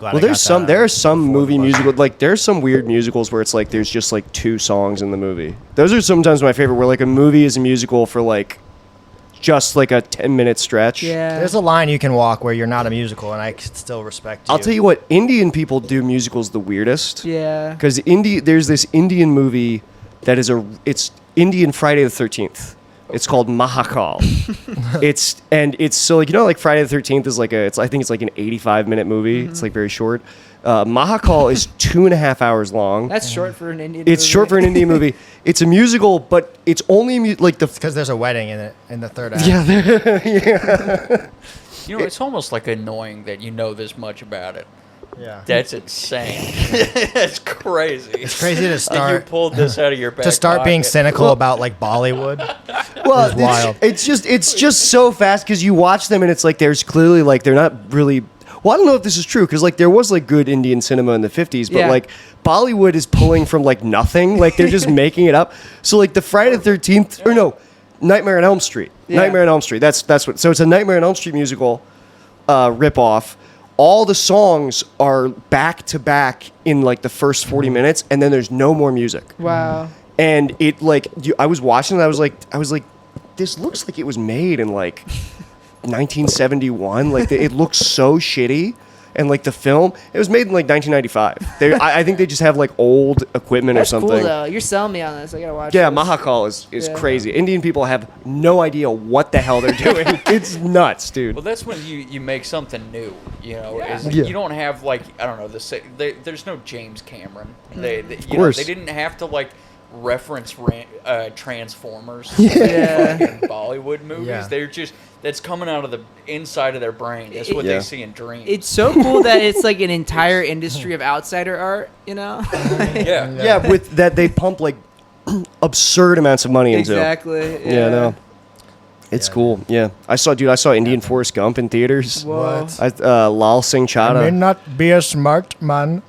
Well, there are some movie musical, like there's some weird musicals where it's like there's just like 2 songs in the movie. Those are sometimes my favorite, where like a movie is a musical for like just like a 10-minute stretch. Yeah. There's a line you can walk where you're not a musical, and I could still respect you. I'll tell you what, Indian people do musicals the weirdest. Yeah. Because there's this Indian movie that is it's Indian Friday the 13th. It's called Mahakal. it's so like, you know, like Friday the 13th is like I think it's like an 85-minute movie. It's like very short. Mahakal is 2.5 hours long. That's short for an Indian movie. It's short for an Indian movie. It's a musical, but it's only like the... Because there's a wedding in it in the third act. Yeah. You know, it's almost like annoying that you know this much about it. Yeah. That's insane. It's crazy. It's crazy to start. Like you pulled this out of your back to start being pocket. cynical about like Bollywood. Well, wild. It's just so fast because you watch them and it's like there's clearly like they're not really... Well, I don't know if this is true because like there was like good Indian cinema in the 50s, but like Bollywood is pulling from like nothing. Like they're just making it up. So like the Friday the 13th, or no, Nightmare on Elm Street. Yeah. Nightmare on Elm Street. That's what. So it's a Nightmare on Elm Street musical ripoff. All the songs are back to back in like the first 40 minutes, and then there's no more music. Wow. And it like I was watching it, I was like, this looks like it was made in like 1971. Like it looks so shitty. And like the film, it was made in like 1995. I think they just have like old equipment That's or something. cool though. You're selling me on this. I gotta watch. Yeah, this. Mahakal is Yeah. crazy. Indian people have no idea what the hell they're doing. It's nuts, dude. Well, that's when you make something new. You know, Yeah. is Yeah. you don't have like I don't know there's no James Cameron. They Of course. they didn't have to like reference Transformers. Yeah. In Bollywood movies. Yeah. They're just that's coming out of the inside of their brain. That's what Yeah. they see in dreams. It's so cool that it's like an entire industry of outsider art. You know. yeah. Yeah, with that they pump like absurd amounts of money into. Exactly. Yeah, no. It's Yeah, cool. Yeah, I saw Indian Forrest Gump in theaters. Whoa. What? Lal Singh Chadha. not be a smart man,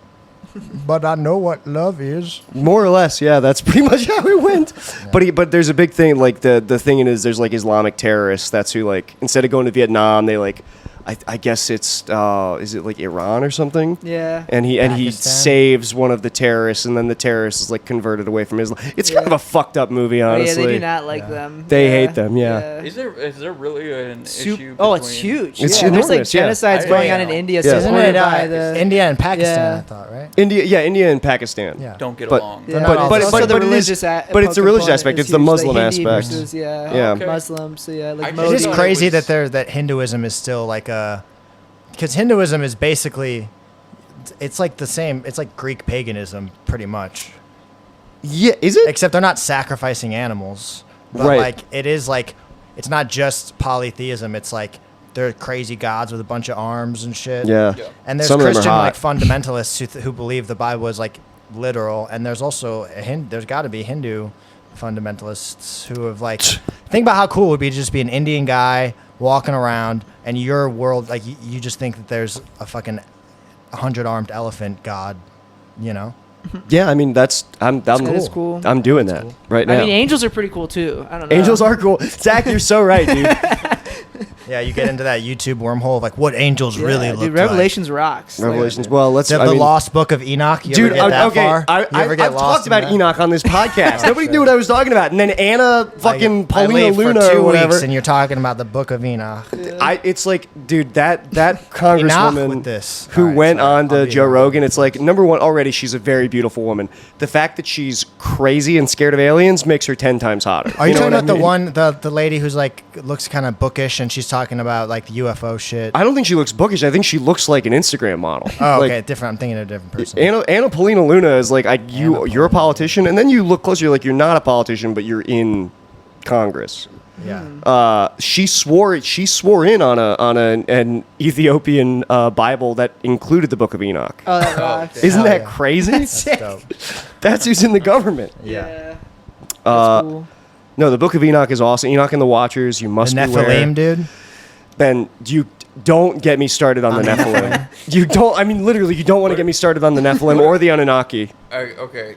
but I know what love is. More or less, yeah. That's pretty much how it went. Yeah. But there's a big thing. Like the thing is, there's like Islamic terrorists. That's who like instead of going to Vietnam, they like. I guess it's is it like Iran or something? Yeah. And he Pakistan. saves one of the terrorists, and then the terrorist is like converted away from Islam. It's kind of a fucked up movie, Oh, honestly. yeah, they do not like them. They Yeah. hate them, yeah. Is there really an issue? Oh, it's between- huge. It's yeah. There's like enormous, yeah. genocides going on in India. Yeah. Isn't supported it by the India and Pakistan? Yeah. I thought, right? India and Pakistan. Yeah. Don't get But- along. Yeah. But also the it is- religious but it's the religious component aspect. is It's the huge, Muslim like Hindi aspect. versus, Yeah. Okay. Muslims. So yeah, like I just Modi. It's thought it crazy was- that Hinduism is still like because Hinduism is basically, it's like the same. It's like Greek paganism, pretty much. Yeah, is it? Except they're not sacrificing animals, but Right. like it is like it's not just polytheism. It's like they're crazy gods with a bunch of arms and shit. Yeah. Yeah. And there's Some of them are Christian hot. like fundamentalists who believe the Bible is like literal, and there's also there's got to be Hindu fundamentalists who have like think about how cool it would be to just be an Indian guy walking around and your world like you just think that there's a fucking 100-armed elephant god, you know? Yeah, I mean I'm That is cool. I'm doing that right now. I mean, angels are pretty cool too. I don't know. Angels are cool. Zach, you're so right, dude. Yeah, you get into that YouTube wormhole of like what angels Yeah, really dude, look Revelations rocks. Revelations. Well, let's. like. The Lost Book of Enoch. You Dude, ever get that okay, far? You ever I've get lost talked in about that? Enoch on this podcast. Nobody knew what I was talking about. And then Anna, fucking I Paulina leave Luna for 2 or whatever. weeks and you're talking about the Book of Enoch. It's like, dude, that congresswoman with this. who All right, went sorry, on I'll to be Joe here. Rogan, it's like, number one, already she's a very beautiful woman. The fact that she's crazy and scared of aliens makes her 10 times hotter. Are you know talking what I about mean? the lady who's like looks kind of bookish and she's talking about like the UFO shit? I don't think she looks bookish. I think she looks like an Instagram model. Oh, Like, okay, different. I'm thinking of a different person. Anna Paulina Luna is like, you're a politician, and then you look closer, you're like, you're not a politician, but you're in Congress. Yeah. She swore in on an Ethiopian Bible that included the Book of Enoch. Oh, that rocks. Isn't Hell that yeah. crazy? That's dope. That's who's in the government. Yeah. Uh, That's cool. No, the Book of Enoch is awesome. Enoch and the Watchers. You The must Nephilim, beware. dude. Ben, you don't get me started on the Nephilim. You don't. I mean, literally, you don't want to get me started on the Nephilim or the Anunnaki. Okay.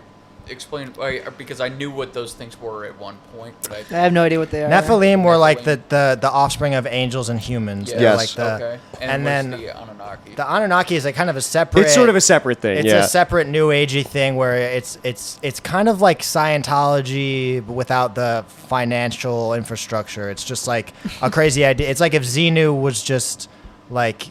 explain because I knew what those things were at one point, but I have no idea what they are. Nephilim were like Nephilim. the offspring of angels and humans. Yeah. They're Yes. like the, okay. and what's then the Anunnaki. the Anunnaki is like kind of a separate. It's sort of a separate thing. It's yeah. a separate new agey thing where it's kind of like Scientology but without the financial infrastructure. It's just like a crazy idea. It's like if Xenu was just like,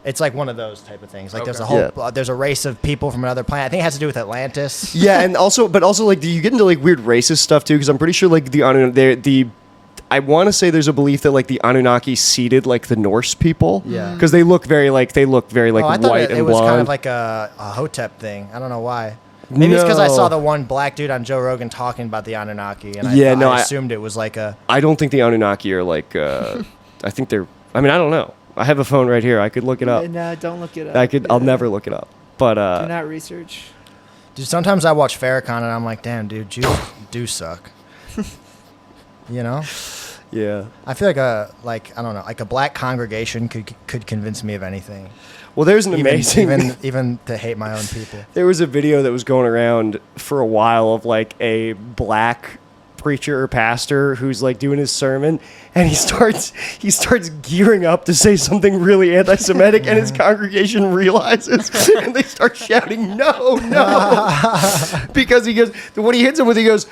it's like one of those type of things. Like there's a Okay. whole there's a race of people from another planet. I think it has to do with Atlantis. Yeah, and also, but also, like, do you get into like weird racist stuff too? Because I'm pretty sure like I want to say there's a belief that like the Anunnaki seeded like the Norse people. Yeah. Because they look very like Oh, I thought white it and was blonde. kind of like a Hotep thing. I don't know why. Maybe it's because I saw No. the one black dude on Joe Rogan talking about the Anunnaki, and Yeah, no, I I- assumed it was like a. I don't think the Anunnaki are like. I think they're. I mean, I don't know. I have a phone right here. I could look it up. No, don't look it up. I'll Yeah. never look it up. But Do not research. Dude, sometimes I watch Farrakhan and I'm like, damn, dude, Jews do suck. You know, yeah. I feel like I don't know, like a black congregation could convince me of anything. Well, there's an amazing. even to hate my own people. There was a video that was going around for a while of like a black preacher or pastor who's like doing his sermon, and he starts gearing up to say something really anti-Semitic, and his congregation realizes, and they start shouting, "No, no!" Because he goes, what he hits him with, he goes,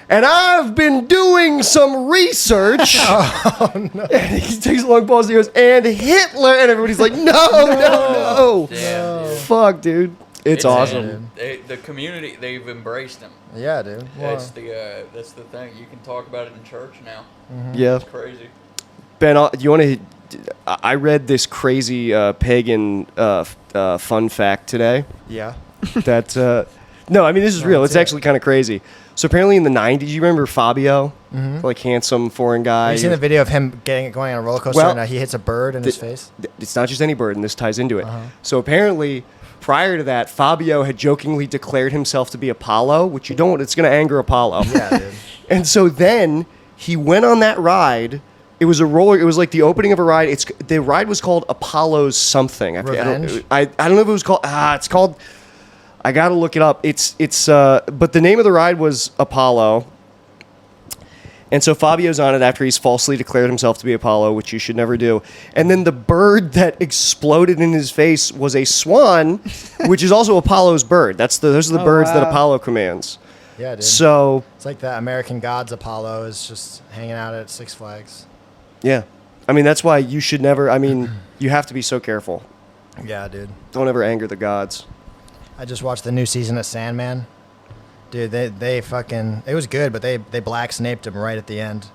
"And I've been doing some research." And he takes a long pause. And he goes, "And Hitler," and everybody's like, "No, no, Damn, dude. fuck, dude." It's awesome. dude. The community, they've embraced him. Yeah, dude. Well, That's the thing. You can talk about it in church now. Yeah. It's crazy. Ben, do you want to? I read this crazy pagan fun fact today. yeah. That no, I mean this is real. It's it. actually kind of crazy. So apparently in the '90s, you remember Fabio, like handsome foreign guy. Have you seen the video of him going on a roller coaster Well, and he hits a bird in his face? It's not just any bird, and this ties into it. So apparently, prior to that, Fabio had jokingly declared himself to be Apollo, which you don't. It's going to anger Apollo. Yeah, dude. And so then he went on that ride. It was a roller. It was like the opening of a ride. The ride was called Apollo's something. Revenge? I don't know if it was called. It's called. I gotta look it up. But the name of the ride was Apollo. And so Fabio's on it after he's falsely declared himself to be Apollo, which you should never do. And then the bird that exploded in his face was a swan, which is also Apollo's bird. Those are the birds that wow. Apollo commands. Yeah, dude. So It's like the American Gods Apollo is just hanging out at Six Flags. yeah, I mean that's why you should never. I mean you have to be so careful. Yeah, dude. Don't ever anger the gods. I just watched the new season of Sandman. Dude, they fucking, it was good, but they black snaped him right at the end.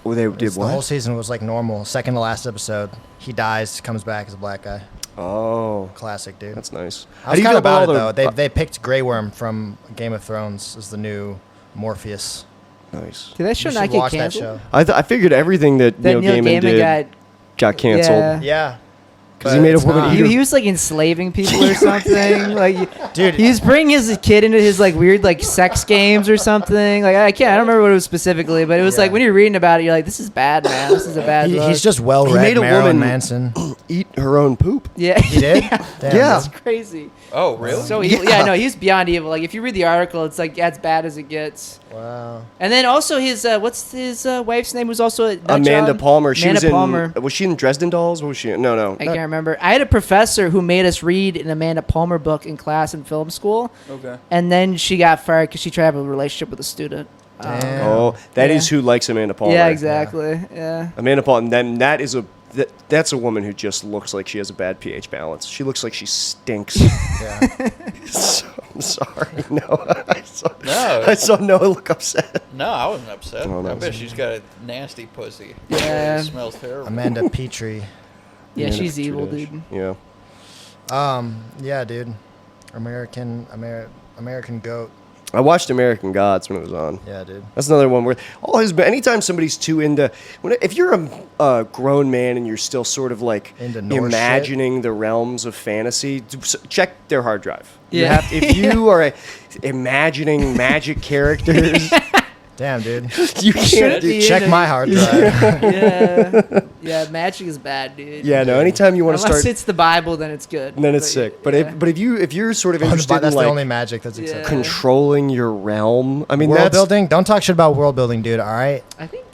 Oh, they did The whole what? season was like normal. Second to last episode, he dies, comes back as a black guy. Oh, Classic, dude. that's nice. I was kind feel of about it about though. all They picked Grey Worm from Game of Thrones as the new Morpheus. nice. Did that show You should not get watch that canceled? show. I figured everything that That Neil Gaiman did got canceled Yeah. Yeah. because he made a woman not- eat her. He was like enslaving people or something. Like, Dude. he was bringing his kid into his like weird like sex games or something. Like, I don't remember what it was specifically, but it was Yeah. like when you're reading about it, you're like, this is bad, man. This is a bad. look. He's just well He read. made a Marilyn woman- Manson. eat her own poop. yeah. He did? Damn, Yeah. It's crazy. Oh, really? So evil. Yeah, no, he's beyond evil. Like if you read the article, it's like as bad as it gets. Wow. And then also his what's his wife's name was also a nut Amanda job? Palmer. She Amanda was in. Palmer. Was she in Dresden Dolls? What was she? In? No. I can't remember. I had a professor who made us read an Amanda Palmer book in class in film school, Okay. and then she got fired because she tried to have a relationship with a student. Damn. Oh, that is Yeah. who likes Amanda Palmer. Yeah, exactly. Yeah. Amanda Palmer. And then that's a woman who just looks like she has a bad pH balance. She looks like she stinks. Yeah. So, I'm sorry, Noah. No. I saw Noah look upset. No, I wasn't upset. Oh, no. I bet she's got a nasty pussy. Yeah. It smells terrible. Amanda Petrie. Yeah, Amanda she's evil, Petrie. dude. Yeah. Yeah, dude. American goat. I watched American Gods when it was on. Yeah, dude. That's another one where anytime somebody's too into, if you're a grown man and you're still sort of like Into Norse imagining the realms of fantasy, check their hard drive. Yeah. If you are imagining magic characters Damn, dude. You can't Shouldn't do. be Check into- my hard drive. yeah, magic is bad, dude. Yeah, no. Anytime you want to Unless start, it's the Bible, then it's good. then it's sick. But yeah. if you're sort of That's interested in the like only magic that's Yeah. acceptable. controlling your realm, I mean, World that's building? Don't talk shit about world building, dude. All right. I think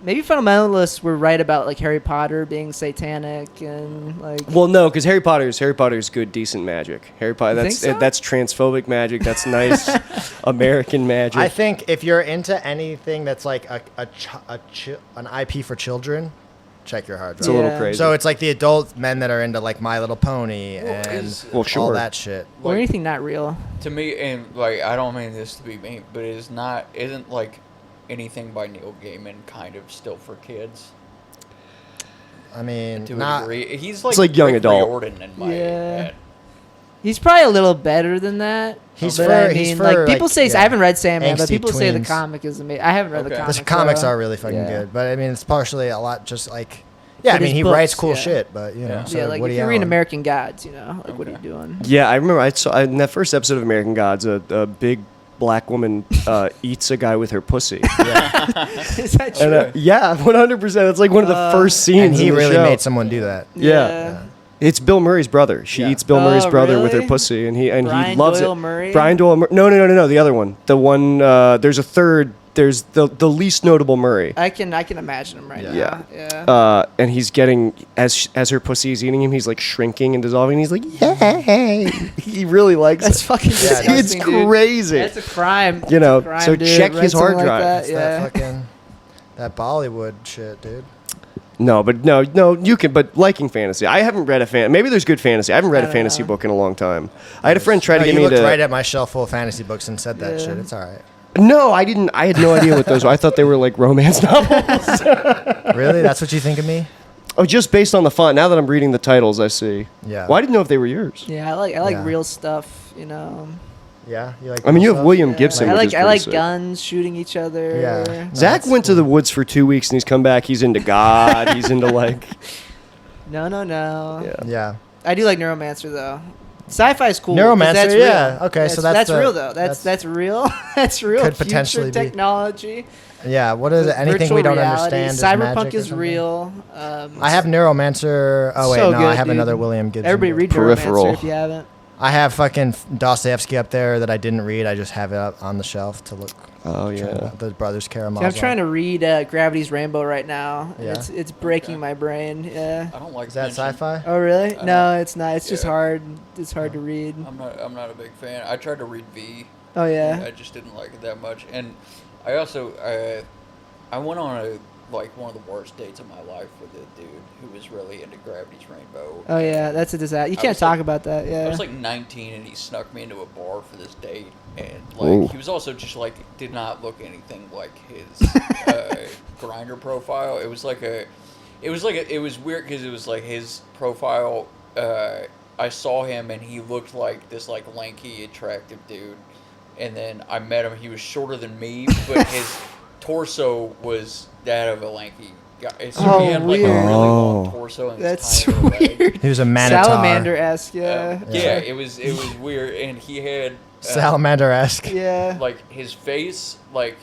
maybe fundamentalists were right about like Harry Potter being satanic and like. well, no, because Harry Potter's good, decent magic. Harry Potter, You think so? that's transphobic magic. That's nice American magic. I think if you're into anything that's like an IP for children, check your hard it's drive. a little Yeah. crazy. So it's like the adult men that are into like My Little Pony and Well, all sure. that shit. or anything not real. To me, and like I don't mean this to be mean, but isn't like anything by Neil Gaiman kind of still for kids I mean, to a not degree? He's like like young Rick adult. Riordan in my Yeah. head. He's probably a little better than that. He's but for- I he's mean, for, like people like, say, yeah, I haven't read Sandman, but angsty people say the tweens. comic is amazing. I haven't read the Okay. comic. the comics so- are really fucking yeah. good, but I mean, it's partially a lot just like. Yeah, I But mean, his he books, writes cool yeah. shit, but you know, Yeah. so Yeah, like Woody if you're reading Allen. American Gods, you know, like what are you doing? yeah, I remember I saw in that first episode of American Gods, a big black woman eats a guy with her pussy. Is that true? And, yeah, 100%. It's like one of the first scenes. and he in the really show. made someone do that. Yeah. It's Bill Murray's brother. She Yeah. eats Bill Murray's Oh, brother with her really? pussy, and he Brian loves Doyle it. Murray? Brian Doyle. No, the other one. The one. There's a third. There's the least notable Murray. I can imagine him right Yeah. now. Yeah. And he's getting as her pussy is eating him, he's like shrinking and dissolving. He's like, yay! He really likes That's it. fucking disgusting, It's dude. crazy. That's a crime. You know, It's a crime, so dude. check Write his hard something like drive. that, It's yeah. that fucking that Bollywood shit, dude. No, but no, you can. But liking fantasy, I haven't read a fan. Maybe there's good fantasy. I haven't read I a don't fantasy know. book in a long time. I had a friend try to No, get you me looked to. right at my shelf full of fantasy books and said that Yeah. shit. It's all right. No, I didn't. I had no idea what those were. I thought they were like romance novels. Really? That's what you think of me? Oh, just based on the font. Now that I'm reading the titles, I see. Yeah. Well, I didn't know if they were yours. Yeah, I like Yeah. real stuff, you know. Yeah. You like? I mean, you have stuff? William Yeah. Gibson. I which like is I pretty like sick. guns shooting each other. Yeah. No, Zach that's went to cool. the woods for 2 weeks and he's come back. He's into God. He's into like. No. Yeah. Yeah. I do like Neuromancer though. Sci-fi is cool. 'cause Neuromancer, that's yeah. real. Okay, so that's the- real though. That's real. That's real. Could Future potentially be. technology. Yeah. What is it? Anything virtual we don't reality. understand? is Cyberpunk magic or is something? real. I have Neuromancer. Oh wait, So no, I good, have dude. another William Gibson. Everybody book. read Peripheral. Neuromancer if you haven't. I have fucking Dostoevsky up there that I didn't read. I just have it up on the shelf to look. Oh yeah. The Brothers Karamazov. See, I'm trying to read Gravity's Rainbow right now. Yeah. It's breaking my brain. Yeah. I don't like. Is that mention- sci-fi? Oh really? I No, don't- it's not. It's just yeah. hard. It's hard to read. I'm not a big fan. I tried to read V. Oh yeah. I just didn't like it that much, and I also I went on one of the worst dates of my life with a dude who was really into Gravity's Rainbow. Oh yeah, that's a disaster. You I can't was talk like- about that. Yeah. I was like 19 and he snuck me into a bar for this date, and Ooh. like he was also just like did not look anything like his grinder profile. It was weird because it was like his profile. I saw him and he looked like this like lanky, attractive dude, and then I met him. He was shorter than me, but his torso was that of a lanky guy. So Oh, he had like a weird. really long Oh. torso and That's this tiny little leg. weird. He was a minotaur. Salamander-esque. Yeah. Yeah, it was weird, and he had Salamander-esque. Yeah. like his face, like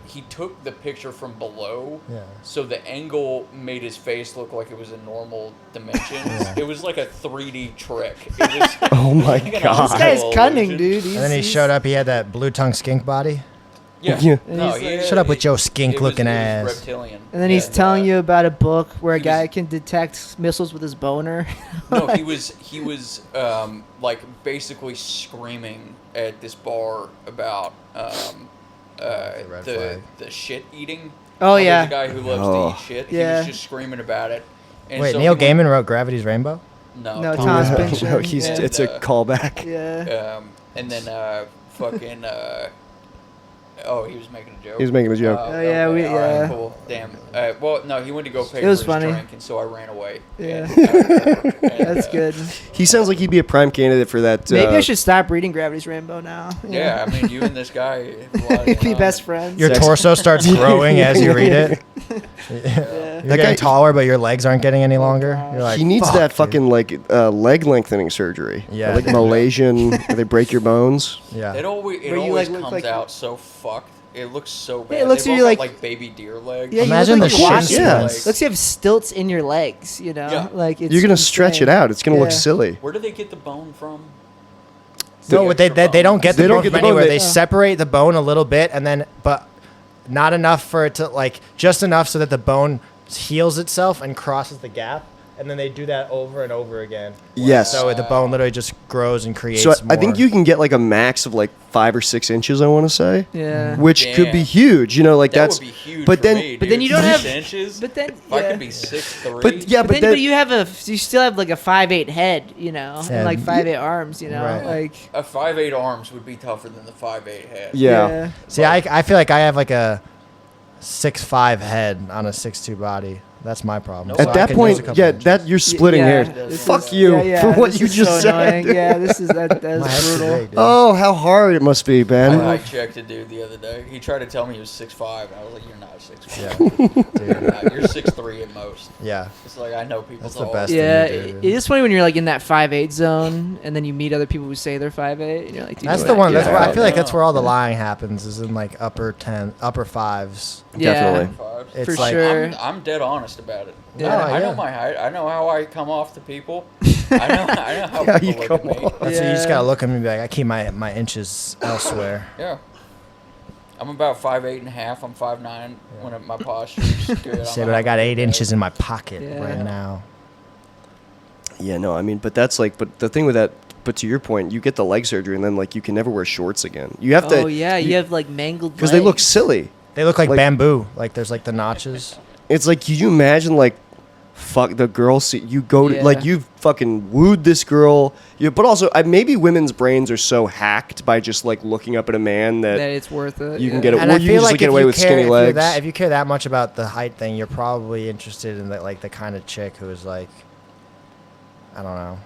he took the picture from below, Yeah. so the angle made his face look like it was a normal dimensions. Yeah. It was like a 3D trick. It was, Oh my like an God. This guy's optical cunning, illusion. dude. And then he showed up. He had that blue tongue skink body. Yeah. Yeah. And No, he's he like- had- Shut up with your it skink-looking was ass. reptilian. And then he's And, telling you about a book where a he guy was- can detect missiles with his boner. No, he was like basically screaming at this bar about red flag. the shit eating. Oh, There's yeah. a guy who loves Oh. to eat shit. He Yeah. was just screaming about it. And Wait, so Neil he went- Gaiman wrote Gravity's Rainbow? No, No, Tom Thomas No, Pynchon. no, he's Yeah. it's a callback. Yeah. And then fucking oh, he was making a joke. He was making a joke. Oh, yeah, okay, we- all right, yeah. cool. Damn. Well, no, he went to go pay It was for his funny. drink, and so I ran away. Yeah. And, That's good. He sounds like he'd be a prime candidate for that. Maybe I should stop reading Gravity's Rainbow now. Yeah, I mean, you and this guy have a lot in Be common. best friends. Your Sex- torso starts growing as you read it. Yeah. You're That getting guy- taller, but your legs aren't getting any longer. gosh. You're like, he needs "Fuck, that dude." fucking like leg lengthening surgery. Yeah. Like Malaysian, where they break your bones. Yeah. It always Where you, like, look comes like- out so fucked. It looks so bad. Yeah, it looks They like both you're got, like baby deer legs. Yeah, Imagine you look the like you're shin walking. splints. Looks like you have stilts in your legs. You know, Yeah. like it's You're gonna stretch insane. it out. It's gonna look Yeah. silly. Where do they get the bone from? No, The they extra don't bone? get They the don't bone get from the bone, anywhere. they- They separate the bone a little bit, and then but not enough for it to like just enough so that the bone heals itself and crosses the gap, and then they do that over and over again. Yes. So the bone literally just grows and creates. So I think more. you can get like a max of like 5 or 6 inches. I want to say. Yeah. Which could be Damn. huge. You know, like That that's. would be huge but for then, me, but then dude. you don't 6 have- inches. but then- if I yeah. could be 6'3". but yeah, But then, you still have like a 5'8" head, you know, Yeah. and like 5'8" arms, you know, Right. like A 5'8" arms would be tougher than the 5'8" head. Yeah. See, I feel like I have like a 6'5" head on a 6'2" body. That's my problem. Nope. So At I that can point, lose a couple yeah, inches. that you're splitting yeah, hairs. this Fuck is- you yeah, yeah, for what this you is just so said. annoying. Yeah, this is that's My head's too brutal. big, dude. Oh, how hard it must be, I Ben. checked a dude the other day. He tried to tell me he was 6'5", and I was like, "You're not 6'5". Yeah, dude. You're 6'3" at most. Yeah. It's like I know people. That's the best. Yeah, thing to do, it dude. is funny when you're like in that 5'8" zone, and then you meet other people who say they're 5'8", and you're like, dude, That's you're the not one. good. That's where I feel like Yeah. that's where all the lying happens. Is in like upper 5s. Yeah. Definitely. It's For like sure. I'm dead honest about it. Yeah. I know yeah. my height. I know how I come off to people. I know how How people you look come at me. off. That's what you just Yeah. gotta look at me and be like, I keep my inches elsewhere. Yeah. I'm about 5'8" and a half. I'm 5'9" when my posture's good. Say, but I got 8 inches in my pocket Yeah. right now. Yeah, no, I mean, but that's like, but the thing with that, but to your point, you get the leg surgery and then like you can never wear shorts again. You have to. Oh yeah, you have like mangled because they look legs. silly. They look like, Like- bamboo. Like there's like the notches. It's like, could you imagine like, fuck the girl? You go to Yeah. like you've fucking wooed this girl. But also maybe women's brains are so hacked by just like looking up at a man that that it's worth it. you can yeah. get it. And Or I you feel can just like get if away you with care, skinny if legs. if you care that much about the height thing, you're probably interested in like the kind of chick who is like, I don't know,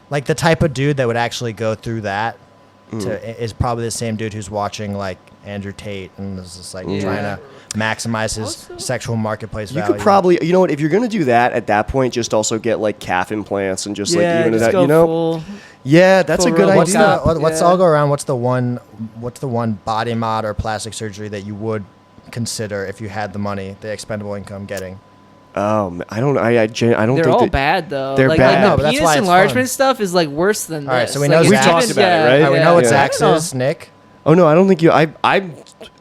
like the type of dude that would actually go through that. Is probably the same dude who's watching like Andrew Tate and is just like Yeah. trying to maximize his Also- sexual marketplace You value. could probably, you know what, if you're gonna do that at that point, just also get like calf implants and just like Yeah, even just that, go you know. full. Yeah, that's a full good robot. What's idea. let's Yeah. all go around. What's the one body mod or plastic surgery that you would consider if you had the money, the expendable income getting? I don't. I don't They're think all that, bad though. they're like, bad. Like No, but the that's penis why it's enlargement fun. stuff is like worse than All right, this. so we Like, know it's We Zach's- talked even- about it, right? All right, we know what Yeah. Zach's Oh. is, Nick. Oh no, I don't think you. I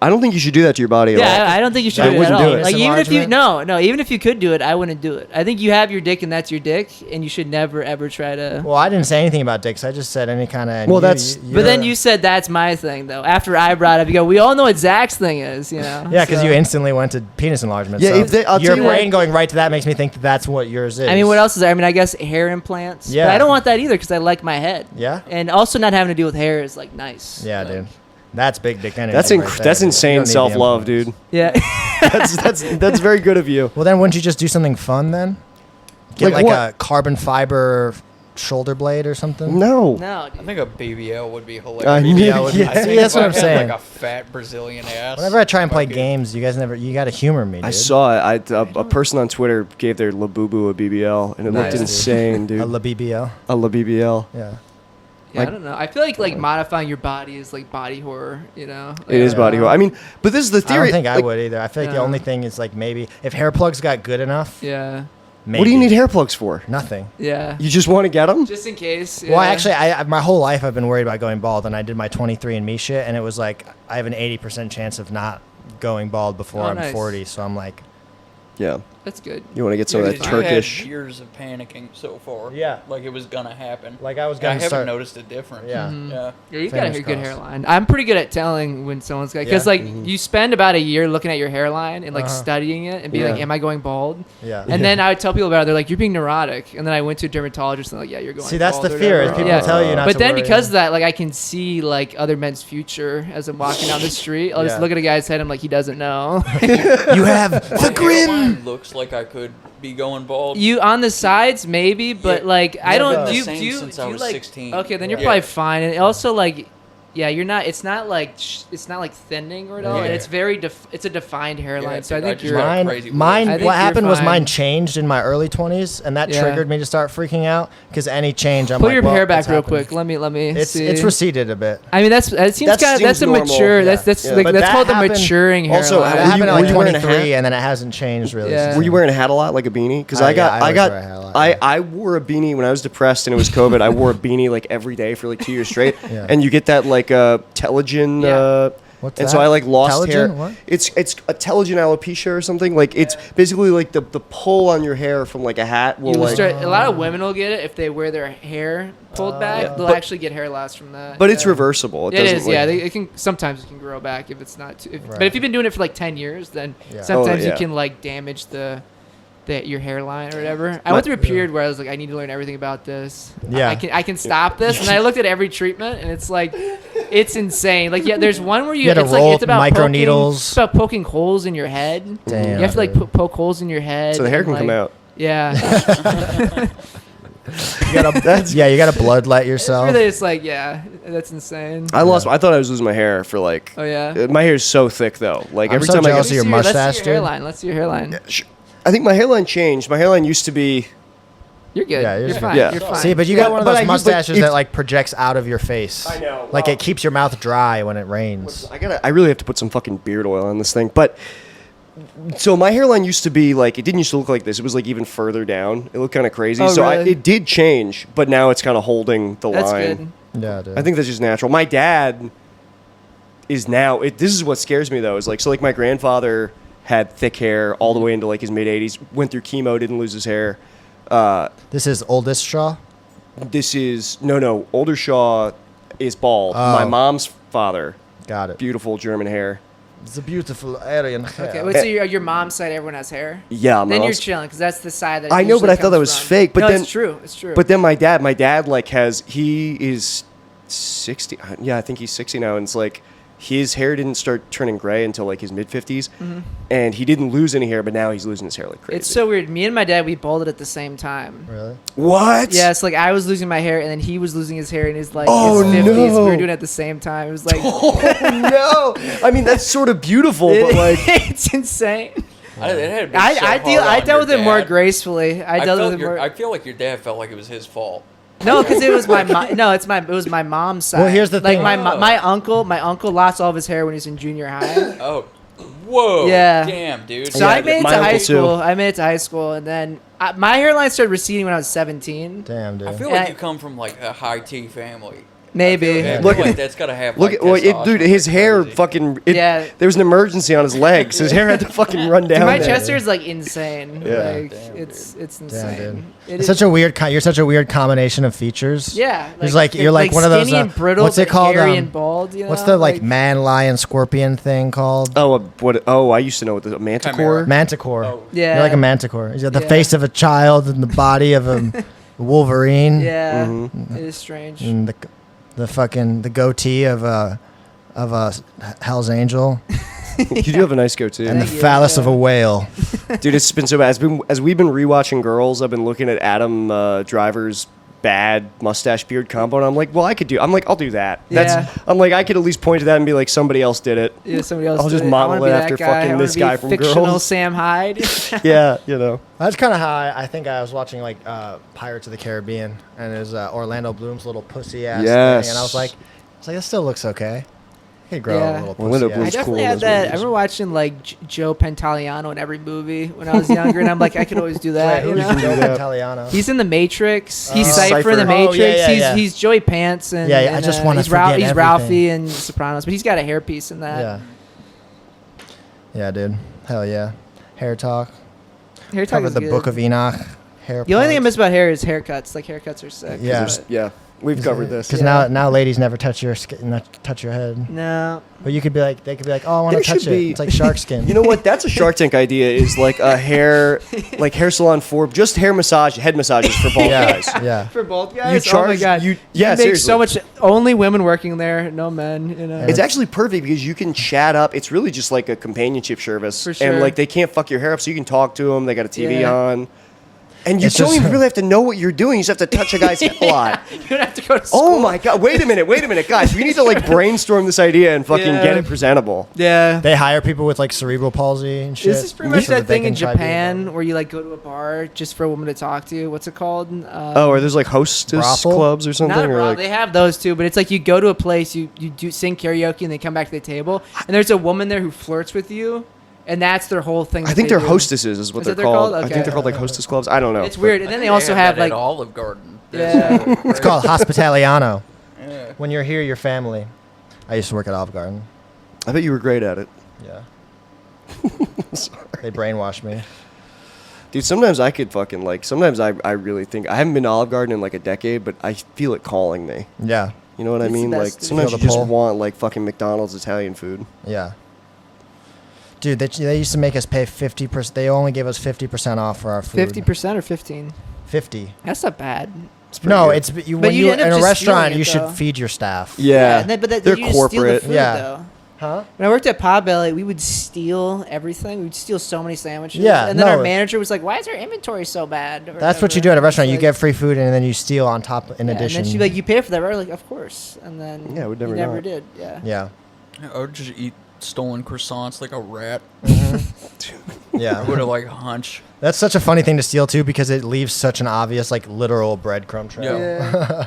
don't think you should do that to your body at all. Yeah, I don't think you should I do it at wouldn't all. do it. Like even if you Enlargement? even if you could do it, I wouldn't do it. I think you have your dick and that's your dick, and you should never ever try to. Well, I didn't say anything about dicks. I just said any kind of. Well, that's- But then you said that's my thing though. After I brought up, you go, we all know what Zach's thing is, you know? Yeah, because So- you instantly went to penis enlargement. Yeah, so if they- I'll your tell you brain what- going right to that makes me think that that's what yours is. I mean, what else is there? I mean, I guess hair implants. Yeah. But I don't want that either because I like my head. Yeah. And also not having to deal with hair is like nice. Yeah, Like, dude. That's big dick energy. That's right there, that's dude. You insane don't need the self-love, implants. dude. Yeah. That's very good of you. Well, then wouldn't you just do something fun then? Get Like like what? a carbon fiber shoulder blade or something? No. no. I Dude. think a BBL would be I hilarious. knew- BBL would be- yeah. See, that's If what I I'm had, saying. Like a fat Brazilian ass. Whenever I try and play fucking- games, you gotta humor me, dude. I saw it. A person on Twitter gave their Labubu a BBL, and it Nice, looked dude. insane, dude. a La BBL. A La BBL. Yeah. Yeah, Like- I don't know. I feel like modifying your body is like body horror, you know? It is Yeah. body horror. I mean, but this is the I theory. don't think I like, would either. I feel like the No. only thing is like maybe if hair plugs got good enough. Yeah. Maybe. What do you need hair plugs for? Nothing. Yeah. You just want to get them? Just in case. Well, actually, my whole life I've been worried about going bald, and I did my 23andMe shit, and it was like I have an 80% chance of not going bald before Oh, I'm nice. 40. So I'm like, Yeah. That's good. You want to get some Yeah, of that 'cause you had Turkish. years of panicking so far. Yeah. Like it was gonna happen. like I was I gonna haven't start. noticed a difference. Yeah. Mhm. Yeah. Yeah, you got a Fingers good crossed. hairline. I'm pretty good at telling when someone's got, because Yeah? like you spend about a year looking at your hairline and like Uh-huh. studying it and being Yeah. like, am I going bald? Yeah. And then I would tell people about it. They're like, you're being neurotic. And then I went to a dermatologist and they're like, yeah, you're going. See, that's bald the or fear. Is whatever. people Yeah. tell you not But to then worry. because of that, like I can see like other men's future as I'm walking down the street. I'll just Yeah. look at a guy's head. I'm like, he doesn't know. you have the My grim. hairline looks like I could be going bald. You on the sides maybe, but Yeah. like I Yeah, don't. the Do you same do you, since do I you was like? 16. Okay, then you're Yeah. probably fine. And also like, Yeah, you're not. It's not like thinning or at all. Yeah. And it's very. It's a defined hairline. Yeah, so I I think just you're. got Mine, crazy mine. I think What you're happened was fine. mine changed in my early 20s, and that Yeah. triggered me to start freaking out because any change, I'm Put like, your well, hair back it's real happening. quick. Let me. It's see. receded a bit. I mean, that seems That kind of. That's a seems normal. mature. Yeah. That's Yeah. like But that's that called the happened- maturing hairline. Also, That Were happened you- at were like you wearing a 23, hat? and then it hasn't changed really. Yeah. since Were you then. wearing a hat a lot, like a beanie? Because Yeah, I always got, wear a hat a lot, yeah. I wore a beanie when I was depressed and it was COVID. I wore a beanie like every day for like 2 years straight, Yeah. and you get that like telogen. Yeah. What's and that? so I like lost Telogen? hair. What? It's a telogen alopecia or something. Like it's basically like the pull on your hair from like a hat will You will like. start, a lot of women will get it if they wear their hair pulled back. They'll But- actually get hair loss from that. But it's yeah. reversible. It doesn't, is, like- yeah. It can sometimes it can grow back if it's not too. But Right. if you've been doing it for like 10 years, then Yeah. sometimes Oh, yeah. you can like damage your hairline or whatever. I went through a period where I was like, I need to learn everything about this. Yeah. I can stop this, and I looked at every treatment, and it's like, it's insane. Like, yeah, there's one where You had to it's roll like it's about microneedles. It's about poking holes in your head. Damn, You have to like dude. poke holes in your head. So the hair and, can come like- out. Yeah. You gotta, yeah, you gotta bloodlet It's yourself. really, it's like, yeah, that's insane. I lost. I thought I was losing my hair for like. Oh yeah. My hair is so thick though. Like I'm every so time jealous of your Let's see mustache, your dude. hairline. Let's see your hairline. I think my hairline changed. My hairline used to be. You're good. Yeah, you're you're fine. Yeah. You're fine. See, but you got one of But those but mustaches if- that like projects out of your face. I know, Like well- it keeps your mouth dry when it rains. I really have to put some fucking beard oil on this thing. But so my hairline used to be like, it didn't used to look like this. It was like even further down. It looked kind of crazy. Oh, So really? it did change, but now it's kind of holding the That's line. good. Yeah, dude. I think that's just natural. My dad is now. This is what scares me though. Is like, so like my grandfather had thick hair all the way into like his mid 80s. Went through chemo, didn't lose his hair. This is oldest Shaw. This is no. Older Shaw is bald. Oh. My mom's father, Got it. beautiful German hair. It's a beautiful Aryan hair. Okay, wait, so your mom's side, everyone has hair? Yeah, my Then you're mom's- chilling, because that's the side that I know, but usually I thought that comes was from. fake, but no, then- it's true. It's true. But then my dad like he is 60. Yeah, I think he's 60 now, and it's like his hair didn't start turning gray until like his mid 50s, and he didn't lose any hair, but now he's losing his hair like crazy. it's so weird. Me and my dad, we balded at the same time. Really? What? Yeah, it's like I was losing my hair, and then he was losing his hair in his like Oh, his 50s. no. We were doing it at the same time. It was like, Oh no! I mean, that's sort of beautiful, but like, it's insane. It had been so I hard on dealt with your it more dad. gracefully. I dealt with it more. I feel like your dad felt like it was his fault. No, because it was my no, it was my mom's side. Well, here's the like thing. my uncle lost all of his hair when he was in junior high. Oh, whoa. Yeah. Damn, dude. So Yeah, I made it my to high uncle too. school. I made it to high school, and then my hairline started receding when I was 17. Damn, dude. I feel Yeah. like you come from like a high T family. Maybe. I Look feel at- like that's gotta have. look like, at well, dude, testosterone his like hair crazy. fucking. Yeah. There was an emergency on his legs. His hair had to fucking run down. Dude, my there. chest hair is like insane. Yeah. Like Damn, it's Damn, insane. dude. It It's is- such a weird. You're such a weird combination of features. yeah. It's like you're like one of those. skinny and brittle, what's it but called? hairy and bald. You know? What's the like man, lion, scorpion thing called? Oh, what? Oh, I used to know what the manticore. Chimera. Manticore. Oh. Yeah. You're like a manticore. You got the Yeah. face of a child and the body of a wolverine. Yeah. Mm-hmm. It is strange. And the goatee of a Hell's Angel You do have a nice goatee. and the Thank you, phallus yeah. of a whale. Dude, it's been so bad. As we've been rewatching Girls, I've been looking at Adam Driver's bad mustache beard combo, and I'm like, well, I'm like, I'll do that. Yeah. I'm like, I could at least point to that and be like, somebody else did it. Yeah, somebody else. I'll just did model I wanna it be that after guy. fucking I wanna this be guy from fictional Girls. Sam Hyde. Yeah, you know. That's kind of how I think I was watching like Pirates of the Caribbean, and it was Orlando Bloom's little pussy ass Yes. thing, and I was like, this still looks okay. He could grow Yeah. a little Orlando pussy Bloom's ass. I definitely cool in had those that. I movies. remember watching like Joe Pantoliano in every movie when I was younger, and I'm like, I could always do that. Wait, you who's know? Joe that? Pantoliano? He's in the Matrix. He's He's Cypher in the Cypher. Oh, Matrix. yeah, yeah. He's Joey Pants and Yeah, I just wanna he's forget he's everything. Ralphie in Sopranos, but he's got a hairpiece in that. Yeah. Yeah, dude. Hell yeah. Hair talk. Hair talk Covered is the good. Book of Enoch. Hair. The only thing I plugs. miss about hair is haircuts. Like haircuts are sick. Yeah. but- Yeah, we've covered this. Because now ladies never touch your skin, not touch your head. No. But you could be like, they could be like, oh, I want There to touch should it. be- It's like shark skin. You know what? That's a Shark Tank idea. Is like a hair salon for just head massages for bald yeah, guys. yeah. For both You guys. charge oh my god. yeah, make seriously. so much. Only women working there. No men. You know. It's actually perfect because you can chat up. It's really just like a companionship service, For sure. and like they can't fuck your hair up, so you can talk to them. They got a TV Yeah. on, And you It's don't just- even really have to know what you're doing. You just have to touch a guy's head a lot. You don't have to go to school. Oh my god! Wait a minute, guys. We need to like brainstorm this idea and fucking Yeah. get it presentable. Yeah. They hire people with like cerebral palsy and shit. This is pretty much so that they thing in can try being Japan where you like go to a bar just for a woman to talk to. What's it called? Oh, or there's like hostess Brothel? clubs or something, Not a or bra. like They have those too, but it's like you go to a place, you do sing karaoke, and they come back to the table, and there's a woman there who flirts with you, and that's their whole thing. I that think they they're do. hostesses is what Is they're that they're called. called? I think Okay. they're called like hostess clubs. I don't know. It's weird, and then they They also have that like at Olive Garden. Yeah. It's called hospitaliano. Yeah. When you're here, you're family. I used to work at Olive Garden. I bet you were great at it. Yeah. They brainwashed me. Dude, sometimes I could fucking like. Sometimes I really think I haven't been to Olive Garden in like a decade, but I feel it calling me. Yeah. You know what I It's the mean? best, Like dude. sometimes Feel you the just pull. want like fucking McDonald's Italian food. Yeah. Dude, they used to make us pay 50%. They only gave us 50% off for our food. 50% or 15. 50. That's not bad. It's pretty No, good. it's you, But when you you end in up a just restaurant, stealing you it, should though. feed your staff. yeah. and then, but that, they're you just steal the corporate. food, Yeah. though. Huh? When I worked at Potbelly, we would steal everything. We'd steal so many sandwiches. Yeah, And then no. our manager was like, "Why is our inventory so bad?" Or That's what you whatever. do at a restaurant. It's You like- get free food and then you steal on top in yeah, addition. And then she'd be like, "You pay for that, right?" We're like, "Of course." And then Yeah, we'd you never never know. did. Yeah. yeah. I would just eat stolen croissants like a rat. I Yeah. would have like a hunch. That's such a funny thing to steal too because it leaves such an obvious like literal breadcrumb trail. Yeah.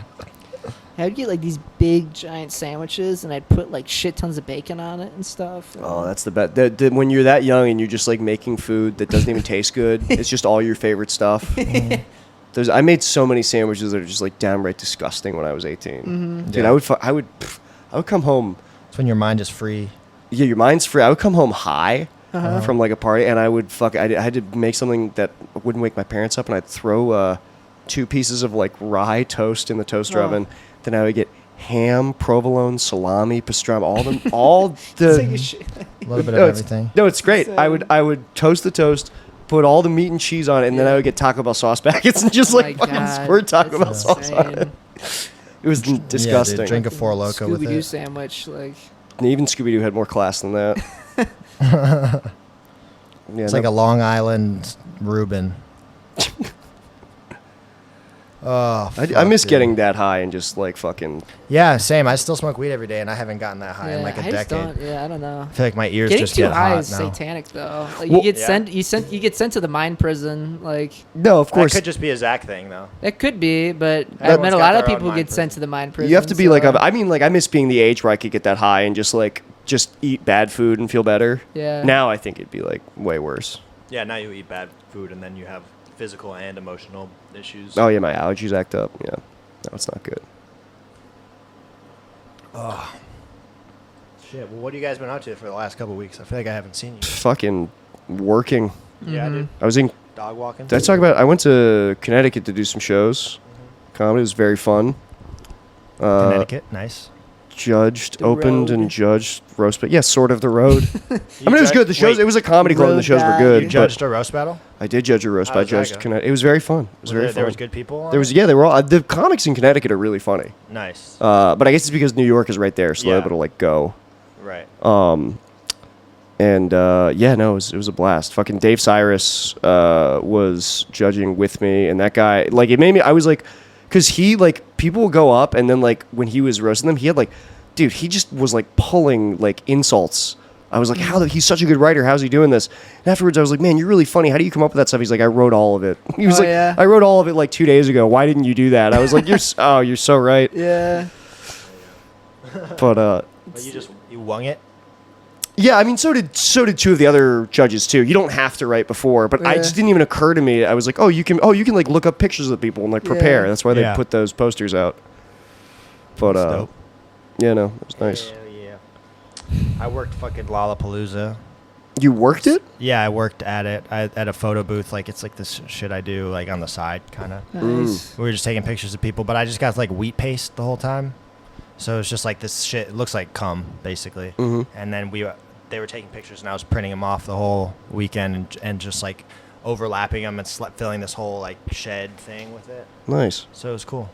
I'd get like these big giant sandwiches, and I'd put like shit tons of bacon on it and stuff. Oh, that's the best. When you're that young and you're just like making food that doesn't even taste good, it's just all your favorite stuff. I made so many sandwiches that are just like downright disgusting when I was 18. Dude, Yeah. I would come home. It's when your mind is free. Yeah, your mind's free. I would come home high from like a party, and I would I had to make something that wouldn't wake my parents up, and I'd throw 2 pieces of like rye toast in the toaster Oh. oven. Then I would get ham, provolone, salami, pastrami, all It's like the. a shit. A little bit No, of it's- everything. No, it's great. So- I would toast the toast, put all the meat and cheese on it, and then I would get Taco Bell sauce packets and just Oh like my fucking God, squirt Taco that's Bell sauce on it. insane. It was disgusting. Yeah, dude, drink a Four Loko with Scooby-Doo it. sandwich, like And even Scooby Doo had more class than that. Yeah, It's like a Long Island Reuben. Oh, I miss fuck, getting dude. that high and just like fucking. Yeah, same. I still smoke weed every day, and I haven't gotten that high in yeah, like a I just decade. don't. Yeah, I don't know. I feel like my ears Getting just too get high hot is now. satanic, though. Like Well- you get Yeah. you get sent to the mind prison. Like No, of course. just be a Zach thing, though. that could be, but I Everyone's met a got lot of their own people mind get sent prison. to the mind prison. You have to be like. so- I mean, like I miss being the age where I could get that high and just eat bad food and feel better. Yeah. Now I think it'd be like way worse. Yeah, now you eat bad food and then you have physical and emotional issues. Oh yeah, my allergies act up. Yeah, no, it's not good. Shit. Well, what have you guys been up to for the last couple of weeks? I feel like I haven't seen you. Fucking working. Yeah, dude. I was in. Dog walking. Did I talk about? I went to Connecticut to do some shows. Comedy was very fun. Connecticut, nice. Judged, The opened, road. and judged roast. But yeah, sort of the road. You I mean, it was judge- good. The shows. wait, It was a comedy club, and the Road shows were guy. good. You but judged a roast battle? I did judge a roast, How but I does that judged go? Connecticut. It was very fun. It was very fun. There was good people. There was they were all the comics in Connecticut are really funny. Nice. But I guess it's because New York is right there, so they're Yeah. able to like go. Right. And yeah, no, it was a blast. Fucking Dave Cyrus was judging with me, and that guy, like, it made me. I was like, because he like people will go up, and then like when he was roasting them, he had like, dude, he just was like pulling like insults. I was like, he's such a good writer. How's he doing this? And afterwards, I was like, man, you're really funny. How do you come up with that stuff? He's like, I wrote all of it. He was Oh, like, yeah? I wrote all of it like 2 days ago. Why didn't you do that? I was like, you're so right. Yeah. But But you wung it. yeah, I mean, so did 2 of the other judges too. You don't have to write before, but I Yeah. just didn't even occur to me. I was like, you can like look up pictures of people and like prepare. Yeah. That's why they Yeah. put those posters out. But That's dope. yeah, no, it was nice. Hell yeah. I worked fucking Lollapalooza. You worked it? Yeah, I worked at it. At a photo booth. Like, it's like this shit I do, like, on the side, kind of. Nice. We were just taking pictures of people, but I just got, like, wheat paste the whole time. So it's just like this shit. It looks like cum, basically. Mhm. And then they were taking pictures, and I was printing them off the whole weekend and just, like, overlapping them and filling this whole, like, shed thing with it. Nice. So it was cool.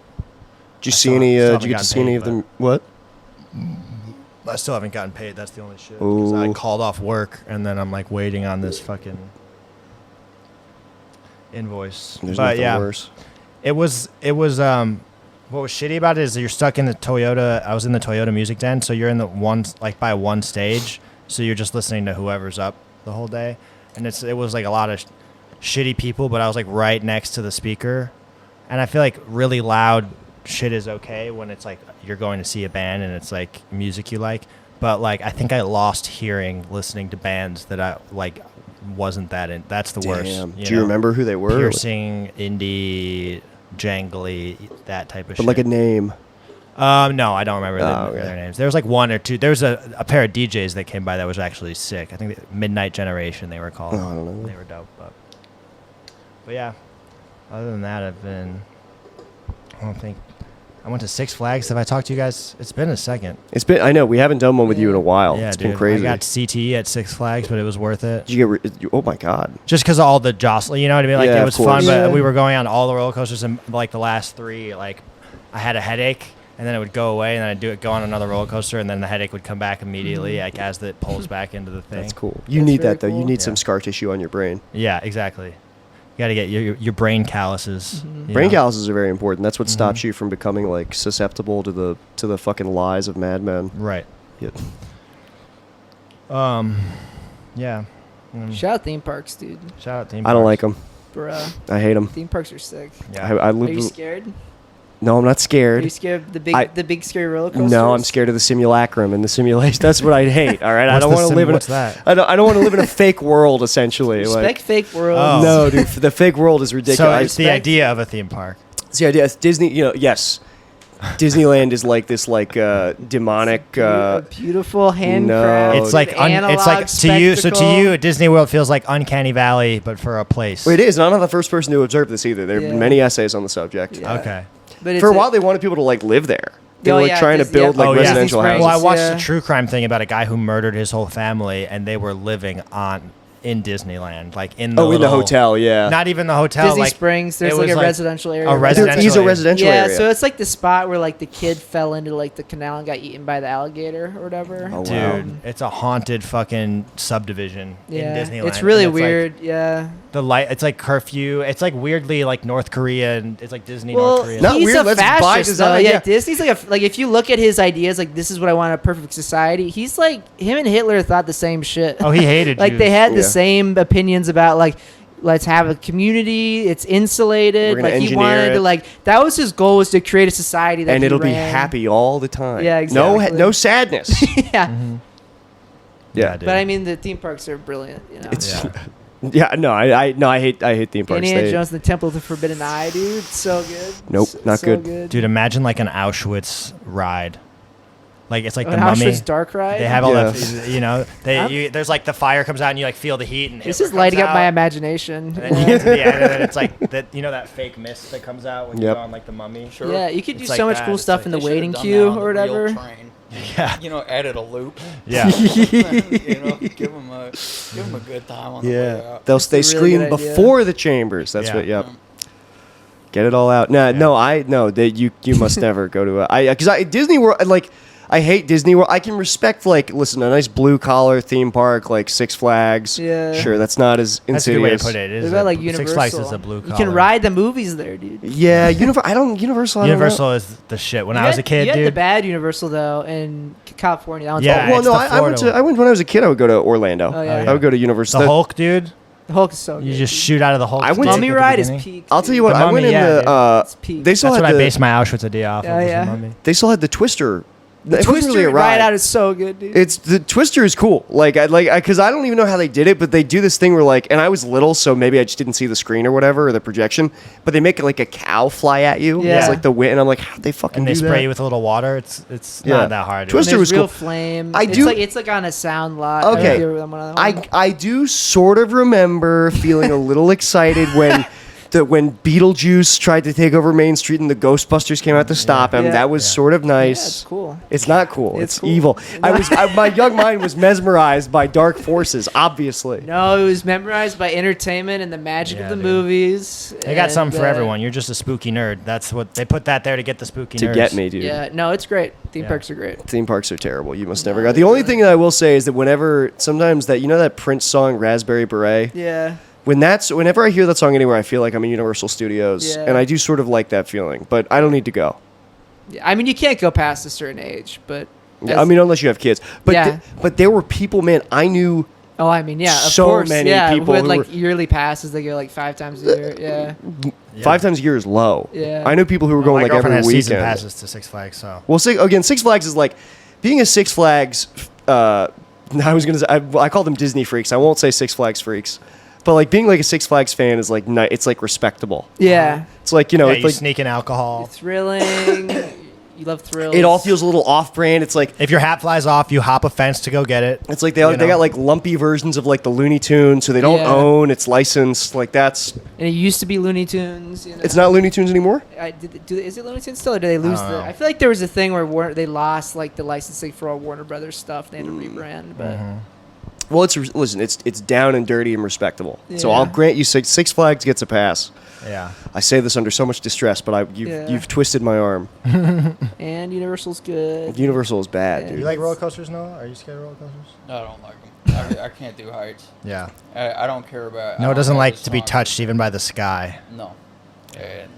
Did you I see still- any? still Did haven't you get to gotten see any paid, of them? What? I still haven't gotten paid. That's the only shit. 'Cause I Ooh. called off work, and then I'm like waiting on this fucking. invoice. There's but nothing yeah, worse. it was what was shitty about it is that you're stuck in the Toyota. I was in the Toyota Music Den, so you're in the by one stage, so you're just listening to whoever's up the whole day, and it was like a lot of shitty people, but I was like right next to the speaker, and I feel like really loud shit is okay when it's like you're going to see a band and it's like music you like, but like I think I lost hearing listening to bands that I like wasn't that in. That's the worst. Do you remember who they were? Piercing, indie, jangly, that type of But shit. like a name. No, I don't remember Okay. their names. There was like one or two. There was a pair of DJs that came by that was actually sick. I think Midnight Generation they were called. Oh, I don't know. They were dope. But yeah, other than that, I don't think. I went to Six Flags. Have I talked to you guys? It's been a second. I know we haven't done one with you in a while. Yeah, It's dude. been crazy. I got CTE at Six Flags, but it was worth it. Did you oh my god. Just because of all the jostling, you know what I mean? Like Yeah, it of was course. fun, but Yeah. we were going on all the roller coasters, and like the last three, like I had a headache, and then it would go away, and then I'd go on another roller coaster, and then the headache would come back immediately, like as it pulls back into the thing. That's cool. You That's need very that though. You cool. need some Yeah. scar tissue on your brain. Yeah, exactly. You got to get your brain calluses. you Brain know? calluses are very important. That's what Mm-hmm. stops you from becoming like susceptible to the fucking lies of madmen. Right. Yeah. Yeah. Shout out theme parks, dude. Shout out team. I don't like them. Bruh. I hate them. Theme parks are sick. Yeah. I Are live. you scared? No, I'm not Are scared. you scared of the big scary roller coasters? No, I'm scared of the simulacrum and the simulation. That's what I hate. All right, I What's don't the want to live in. what's that? I don't want to live in a fake world. Essentially, Respect fake world. Oh. no, dude, the fake world is So ridiculous. it's the respect- idea of a theme park. It's the idea. It's Disney. Yes, Disneyland is like this demonic. Beautiful handcraft. No. It's like it's like to you. So to spectacle. you, Disney World feels like Uncanny Valley, but for a place. It is. And I'm not the first person to observe this either. There have Yeah. been many essays on the subject. Yeah. Okay. But it's For a while, they wanted people to like live there. They Oh, were like yeah, trying to Disney- build yeah. like Oh, yeah. residential Disney houses. Well, I watched Yeah. a true crime thing about a guy who murdered his whole family, and they were living in Disneyland, like in the in the little- hotel, yeah. Not even the hotel. Disney like, Springs. There's it like was a residential area. a residential There is a area. residential Yeah, area. so it's like the spot where like the kid fell into like the canal and got eaten by the alligator or whatever. Oh, Dude, wow. it's a haunted fucking subdivision Yeah, in Disneyland. it's really and like, weird. Yeah. the light, it's like curfew. It's like weirdly like North Korea, and it's like Disney Well, North Korea. Not he's weird, a let's buy fascist though. design, Yeah, yeah. Disney's like if you look at his ideas, like this is what I want in a perfect society. He's like him and Hitler thought the same shit. Oh, he hated like Jews. they had the Yeah. same opinions about like let's have a community. It's insulated. We're gonna Like he engineer wanted to it. like that was his goal was to create a society that And he it'll be ran. happy all the time. Yeah, exactly. No sadness. Yeah. Yeah. dude. But I mean, the theme parks are brilliant. You know, It's Yeah. yeah. No, I hate theme parks. Indiana They- Jones and the Temple of the Forbidden Eye, dude. So good. Nope, not so good. Dude, imagine like an Auschwitz ride. Like it's like Oh, the an mummy. Auschwitz dark ride. They have all Yeah. that, you know. There's like the fire comes out and you like feel the heat and This Hitler is lighting comes up my out. imagination. And then you get to the end, and then it's like that. You know that fake mist that comes out when you Yep. go on like the mummy. Sure. Yeah, you could do It's so like much that. cool It's stuff like in the They should've waiting done queue that on or the real whatever. train. Yeah. You know, added a loop. Yeah. You know, give them a good time on the way Yeah. out. They a really scream good idea. before the chambers. That's Yeah. what. Yep. Get it all out. No, that you must never go to because Disney World like. I hate Disney World. I can respect like listen a nice blue collar theme park like Six Flags. Yeah. Sure, that's not as That's a good way to insidious. put it. It What is about a- like Six Universal? Flags is a blue You collar. can ride the movies there, dude. Yeah, Universal. I don't know. Universal is the shit. When I was a kid, you had the dude. bad Universal though in California. That one's Yeah. awful. Well, it's no, the I went Florida to. I went when I was a kid. I would go to Orlando. Oh, yeah. Oh, I would go to Universal. The Hulk, dude. The Hulk is so You good, just dude. shoot out of the Hulk. I went to- Mummy at the ride is beginning. peak. I'll tell you dude. what. The I went Mummy, in yeah, the. It's peak. They still That's had what I the. based my Auschwitz idea off Oh, of. was yeah. the Mummy. They still had the Twister. The It wasn't Twister really a ride ride. out is so good, dude. It's the Twister is cool. Because I don't even know how they did it, but they do this thing where like, and I was little, so maybe I just didn't see the screen or whatever or the projection. But they make like a cow fly at you. Yeah. It's like the wind, and I'm like, how'd they fucking And they do spray that? you with a little water. It's Yeah. not that hard. Twister And was there's real cool. flame. I it's do- Like, it's like on a sound lot. Okay. I I do sort of remember feeling a little excited when Beetlejuice tried to take over Main Street and the Ghostbusters came out to stop him. Yeah. That was Yeah. sort of Yeah, nice. it's cool. It's not cool. It's It's cool. evil. My young mind was mesmerized by dark forces. Obviously. No, it was memorized by entertainment and the magic Yeah, of the dude. movies. They got and, something for everyone. You're just a spooky nerd. That's what they put that there to get the spooky To nerds. get me, dude. Yeah, no, it's great. Theme Yeah. parks are great. Theme parks are terrible. You must never go. The only thing that I will say is that sometimes that Prince song Raspberry Beret. Yeah. Whenever I hear that song anywhere, I feel like I'm in Universal Studios, Yeah. and I do sort of like that feeling. But I don't need to go. Yeah, I mean, you can't go past a certain age, but I mean, unless you have kids. But Yeah. but there were people, man. I knew. oh, I mean, yeah, of So course, many yeah, people who had who like were- yearly passes. They go like 5 times a year. Yeah, 5 times a year is low. Yeah. I know people who were going My like girlfriend every has season weekend. passes to Six Flags, so Well, Six Flags is like being a Six Flags. I was gonna say I call them Disney freaks. I won't say Six Flags freaks, but like being like a Six Flags fan is like it's like respectable. yeah, It's like you know, yeah, it's you like sneak in alcohol. thrilling. You love thrills. it all feels a little off-brand. It's like If your hat flies off, you hop a fence to go get it. they You know? got like lumpy versions of like the Looney Tunes, so they don't Yeah. own. It's licensed. Like that's And it used to be Looney Tunes. You know? it's not Looney Tunes anymore. Is it Looney Tunes still, or did they lose don't the? know. I feel like there was a thing where they lost like the licensing for all Warner Brothers stuff. They had to rebrand, but Well, listen, it's down and dirty and respectable. So Yeah. I'll grant you Six Flags gets a pass. Yeah. I say this under so much distress, but Yeah. you've twisted my arm. and Universal's good. Universal is bad, Yeah. dude. You like roller coasters, Noah? Are you scared of roller coasters? I don't like them. I can't do heights. Yeah. I don't care about. Noah I doesn't don't know like the to be song. touched even by the sky. No, and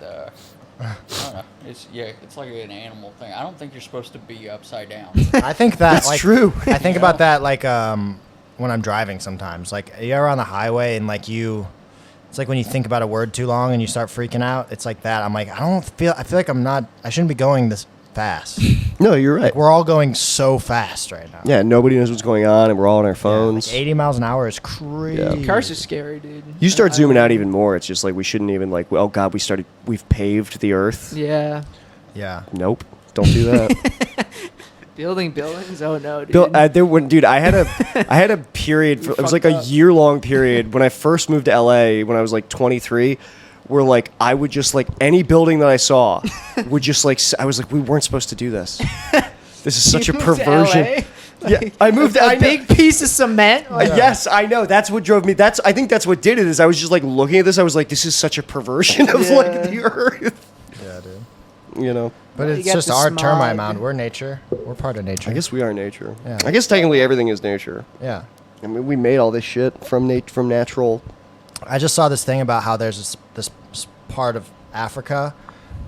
I don't know. It's like an animal thing. I don't think you're supposed to be upside down. I think that That's like true. I think about that like when I'm driving sometimes. Like you're on the highway and like it's like when you think about a word too long and you start freaking out. It's like that. I'm like I feel like I shouldn't be going this fast. No, you're right. Like we're all going so fast right now. Yeah, nobody knows what's going on, and we're all on our Yeah, phones. like 80 miles an hour is crazy. Cars are scary, dude. You start I zooming don't- out even more. It's just like we shouldn't even like. Oh God, we've paved the earth. Yeah, Yeah. Nope, don't do that. building buildings. Oh no, dude. Bill, I had a period. It was like a fucked up. year-long period when I first moved to LA when I was like 23. Where like I would just like any building that I saw would just like I was like we weren't supposed to do this. This is such a You moved to perversion. LA? Yeah, I moved. A I know. big piece of cement. Like, Yes, I know. That's what drove me. I think that's what did it. Is I was just like looking at this. I was like, this is such a perversion of Yeah. like the earth. Yeah, dude. You know. But Well, you it's got just the our smog. termite mound. We're nature. We're part of nature. I guess we are nature. Yeah. I guess technically everything is nature. Yeah. I mean, we made all this shit from natural. I just saw this thing about how there's this part of Africa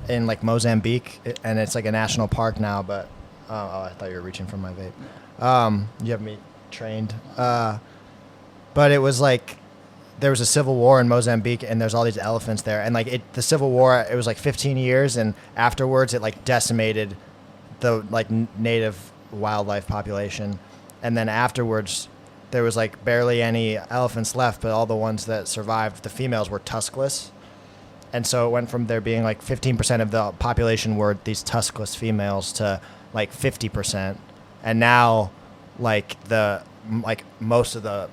in like Mozambique, and it's like a national park now. But oh, I thought you were reaching for my vape. You have me trained. But it was like there was a civil war in Mozambique, and there's all these elephants there, and like the civil war, it was like 15 years, and afterwards it like decimated the like native wildlife population, and then afterwards there was like barely any elephants left, but all the ones that survived, the females were tuskless. And so it went from there being like 15% of the population were these tuskless females to like 50%. And now like most of the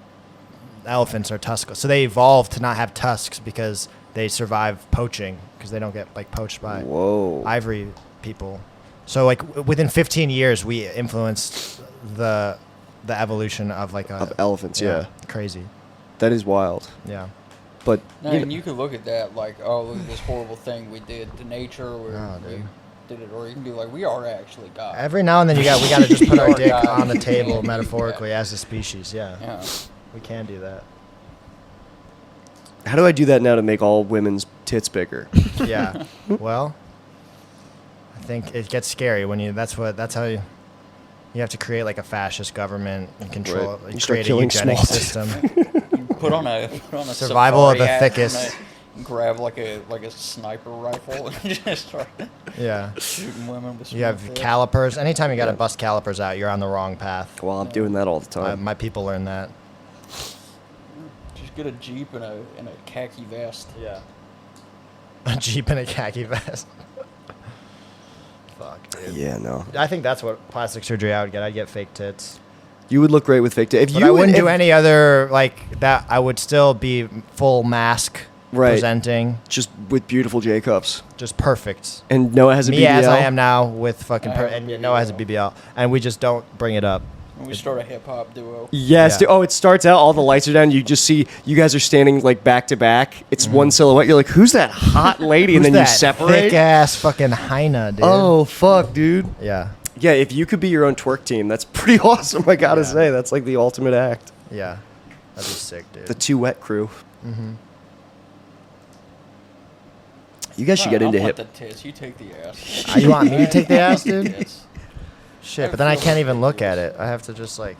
elephants are tuskless. So they evolved to not have tusks because they survive poaching because they don't get like poached by Whoa. ivory people. So like within 15 years we influenced the evolution of like Of elephants, yeah. Crazy. That is wild. Yeah. But No, you and know, you could look at that like, oh, look at this horrible thing we did to nature, or Oh, we dude. did it, or you can be like, we are actually God. Every now and then we got to just put our Or dick God. on the table Yeah. metaphorically as a species. Yeah. Yeah. We can do that. how do I do that now to make all women's tits bigger? Yeah. Well, I think it gets scary when that's how you have to create like a fascist government and control Right. it, You and start create a killing eugenic small system. Put on a Survival of safari the hat thickest. and grab like a sniper rifle and just start Yeah. shooting women with You have small tits. calipers. Anytime you got to Yeah. bust calipers out, you're on the wrong path. Well, I'm doing that all the time. My people learn that. Just get a Jeep and a khaki vest. Yeah. A Jeep and a khaki vest. Fuck, dude. Yeah, no. I think that's what plastic surgery I would get. I'd get fake tits. You would look great with fake tits. If But you I wouldn't do if- any other like that. I would still be full mask Right. presenting, just with beautiful J cups. just perfect. And Noah has a Me BBL. as I am now with fucking, I have a and Noah has a BBL, and we just don't bring it up. And we start a hip hop duo. Yes. Yeah. Dude. Oh, it starts out. All the lights are down. You just see you guys are standing like back to back. It's one silhouette. You're like, who's that hot lady? And Mm-hmm. Who's then you that separate. thick ass fucking hyena, dude. Oh fuck, dude. yeah, Yeah. If you could be your own twerk team, that's pretty awesome. I gotta Yeah. say, that's like the ultimate act. yeah, that'd be sick, dude. The two wet crew. You guys should get into I want hip. the tits. You take the ass. You want me to take the ass, dude? Tits. Shit, but then I can't even look at it. I have to just like.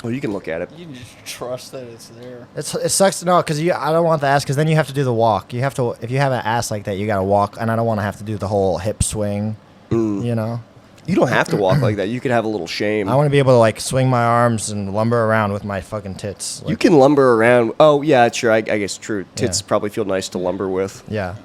Oh, you can look at it. You can just trust that it's there. It sucks. No, because I don't want the ass. Because then you have to do the walk. You have to if you have an ass like that, you gotta walk, and I don't want to have to do the whole hip swing. You know. You don't have to walk like that. You could have a little shame. I want to be able to like swing my arms and lumber around with my fucking tits. Like, You can lumber around. Oh yeah, sure. I guess true. Tits Yeah. probably feel nice to lumber with. Yeah.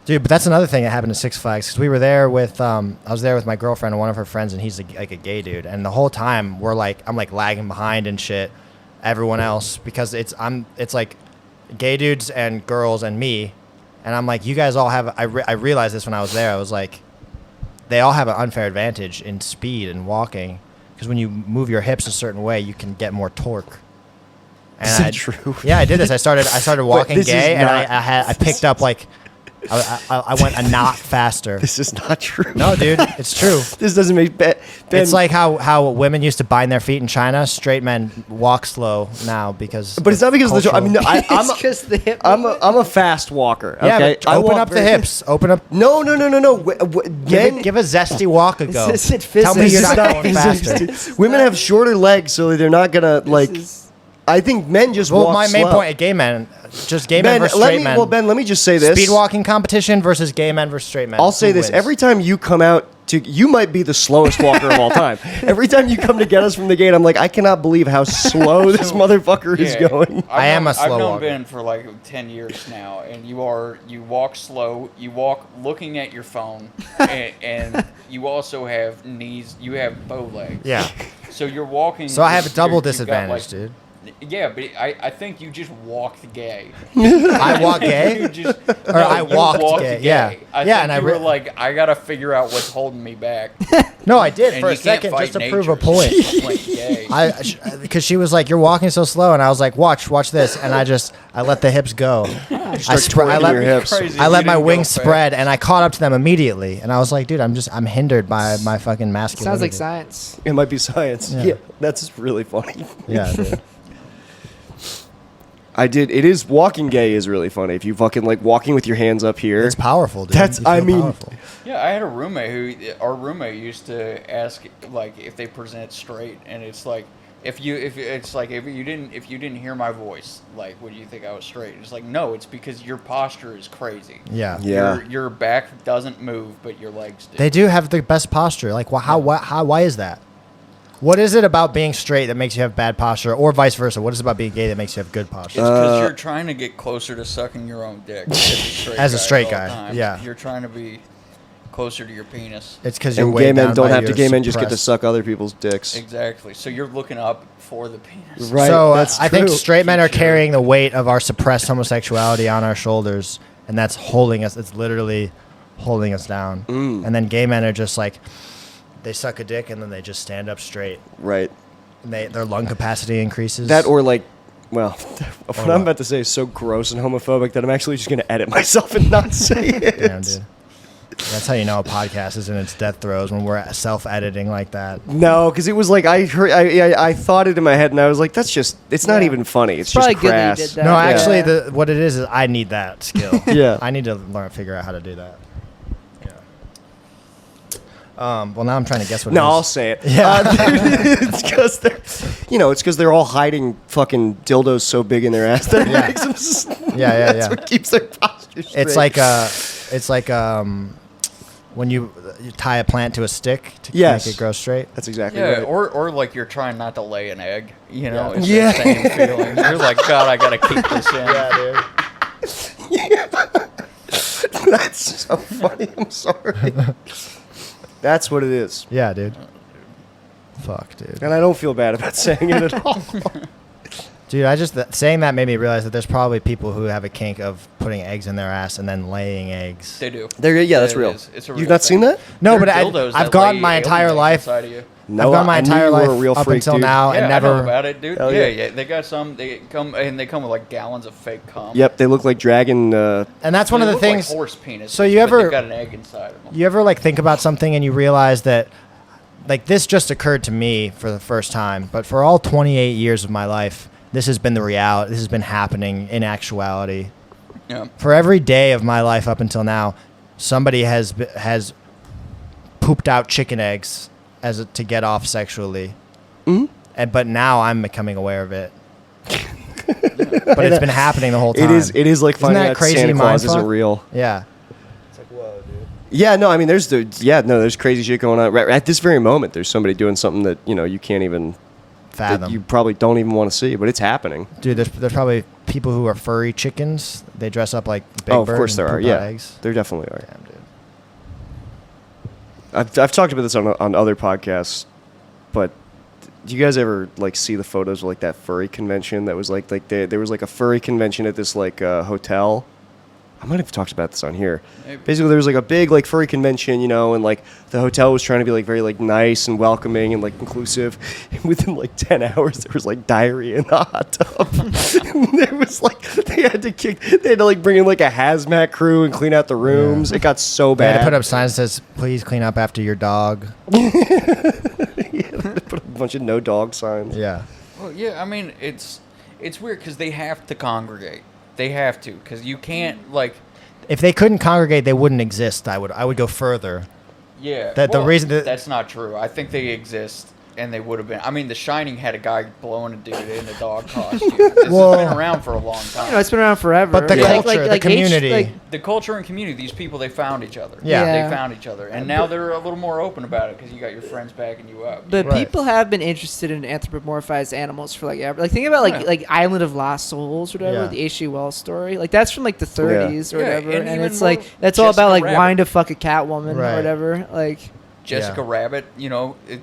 Dude, but that's another thing that happened at Six Flags because we were there with I was there with my girlfriend and one of her friends, and he's like a gay dude, and the whole time I'm like lagging behind and shit, everyone else, because it's like gay dudes and girls and me, and I'm like, you guys all have. I realized this when I was there. I was like, they all have an unfair advantage in speed and walking because when you move your hips a certain way, you can get more torque. And Is that true? Yeah, I did this. I started walking this is gay, and not- I picked up like. I went a knot faster. This is not true. No, dude, it's true. This doesn't make Ben. It's like how women used to bind their feet in China. Straight men walk slow now because. But it's not because of the. I mean, I'm It's just the hip. I'm a fast walker. yeah, Okay, but open up the hips. Open up. No. Men, Give a zesty walk a go. Is it Tell me physics? you're This is not not going faster. physics. Women have shorter legs, so they're not gonna like. I think men just Well, walk my main slow. point at gay men, just gay men Ben, versus let straight me. men. Well, Ben, let me just say this. Speed walking competition versus gay men versus straight men. I'll say Who this: wins? every time you come out to, you might be the slowest walker of all time. Every time you come to get us from the gate, I'm like, I cannot believe how slow this motherfucker is going. I am a slow I've known walker. Ben for like 10 years now, and you walk slow. You walk looking at your phone, and you also have knees. You have bow legs. Yeah. So you're walking. So I have a double you've got, disadvantage, dude. Yeah, but I think you just walked gay. I walk gay. You just, Or I you walked gay, yeah. I Yeah, think and I you were re- like, I gotta figure out what's holding me back. No, I did And for a you can't second fight just to nature. prove a point. Like gay. Because she was like, "You're walking so slow," and I was like, "Watch this," and I let the hips go. Start twirling your hips. Crazy I if let you my didn't go wings fast. spread, and I caught up to them immediately. And I was like, "Dude, I'm hindered by my fucking masculinity." Sounds like science. It might be science. Yeah. Yeah, that's really funny. Yeah, dude. It is walking gay is really funny. If you fucking like walking with your hands up here. It's powerful, dude. That's- You feel I mean- powerful. Yeah, I had a roommate our roommate used to ask like if they present straight, and it's like if you didn't hear my voice, like would you think I was straight? It's like no, it's because your posture is crazy. Yeah. Yeah. Your back doesn't move, but your legs do. They do have the best posture. Like, why is that? What is it about being straight that makes you have bad posture, or vice versa? What is it about being gay that makes you have good posture? It's because you're trying to get closer to sucking your own dick As a straight at all guy, times. yeah. You're trying to be closer to your penis. It's because you're and way gay men down don't by have to. your Gay men just get to suppressed- suck other people's dicks. Exactly. So you're looking up for the penis. Right. So that's I think true. straight men are Sure. carrying the weight of our suppressed homosexuality on our shoulders, and that's holding us. It's literally holding us down. And then gay men are just like, they suck a dick and then they just stand up straight. Right. And their lung capacity increases. That or like, well, what what? I'm about to say is so gross and homophobic that I'm actually just going to edit myself and not say it. Damn, dude. That's how you know a podcast is in its death throes when we're self-editing like that. No, because it was like I heard, I thought it in my head, and I was like, it's not Yeah. even funny. It's Probably just good that you crass. did that. No, Yeah. actually, what it is I need that skill. Yeah. I need to figure out how to do that. Yeah. Well, now I'm trying to guess what No, it I'll is. say it. Yeah. It's because they're all hiding fucking dildos so big in their ass that it Yeah. makes them. Yeah. That's what keeps their posture straight. It's like when you tie a plant to a stick to Yes. make it grow straight. That's exactly Yeah, right. or like you're trying not to lay an egg. You know, it's Yeah. that same feeling. You're like, God, I gotta keep this in. dude. That's so funny. I'm sorry. That's what it is, Yeah, dude. Fuck, dude. and I don't feel bad about saying it at all. Dude, saying that made me realize that there's probably people who have a kink of putting eggs in their ass and then laying eggs. They do. Yeah, that's It real. is. It's a You've real not thing. seen that? No, There but are dildos I've that gone lay my alien entire eggs life. inside of you. No, I've gone my I knew entire you were life a real up freak, until dude. now Yeah, and I never. know about it, dude. Hell Yeah, yeah. yeah. They got some. They come with like gallons of fake cum. Yep, they look like dragon. And that's one They of the look like things. horse penis. So you ever- They've got an egg inside of them. You ever like think about something and you realize that, like, this just occurred to me for the first time, but for all 28 years of my life, this has been the reality. This has been happening in actuality. Yeah. For every day of my life up until now, somebody has pooped out chicken eggs to get off sexually. Mm-hmm. But now I'm becoming aware of it. But it's been happening the whole time. It is like Isn't finding that out crazy Santa Claus mindfuck? isn't real. Yeah. It's like, whoa, dude. Yeah, no, I mean, there's crazy shit going on right at this very moment. There's somebody doing something that you can't even Fathom. that you probably don't even want to see, but it's happening. Dude, there's probably people who are furry chickens. They dress up like Big Of Bird course and there are. poop out Yeah, eggs. there definitely are. Damn, dude. I've talked about this on other podcasts, but do you guys ever like see the photos of like that furry convention that was like there was like a furry convention at this like hotel? I might have talked about this on here. Maybe. Basically, there was like a big like furry convention, and like the hotel was trying to be like very like nice and welcoming and like inclusive. And within like 10 hours, there was like diarrhea in the hot tub. And there was like they had to like bring in like a hazmat crew and clean out the rooms. Yeah. It got so They had bad. to put up signs that says, "Please clean up after your dog." Yeah, they put a bunch of no dog signs. Yeah. Well, yeah, I mean, it's weird because they have to congregate. They have to, because you can't, like... If they couldn't congregate, they wouldn't exist. I would go further. Yeah. The reason that- that's not true. I think they exist, and they would have been... I mean, The Shining had a guy blowing a dude in a dog costume. This Well- has been around for a long time. It's been around forever. But the Like- culture, the like community. The culture and community, these people, they found each other. Yeah. Yeah. They found each other. And now they're a little more open about it, because you got your friends backing you up. But Right. people have been interested in anthropomorphized animals for like ever. Like think about like Yeah. like Island of Lost Souls or whatever, Yeah. the H.G. Wells story. Like that's from like the 30s or Yeah, whatever, and and even it's like more that's all about Jessica like Rabbit. wanting to fuck a Catwoman Right. or whatever. Like Jessica Yeah. Rabbit,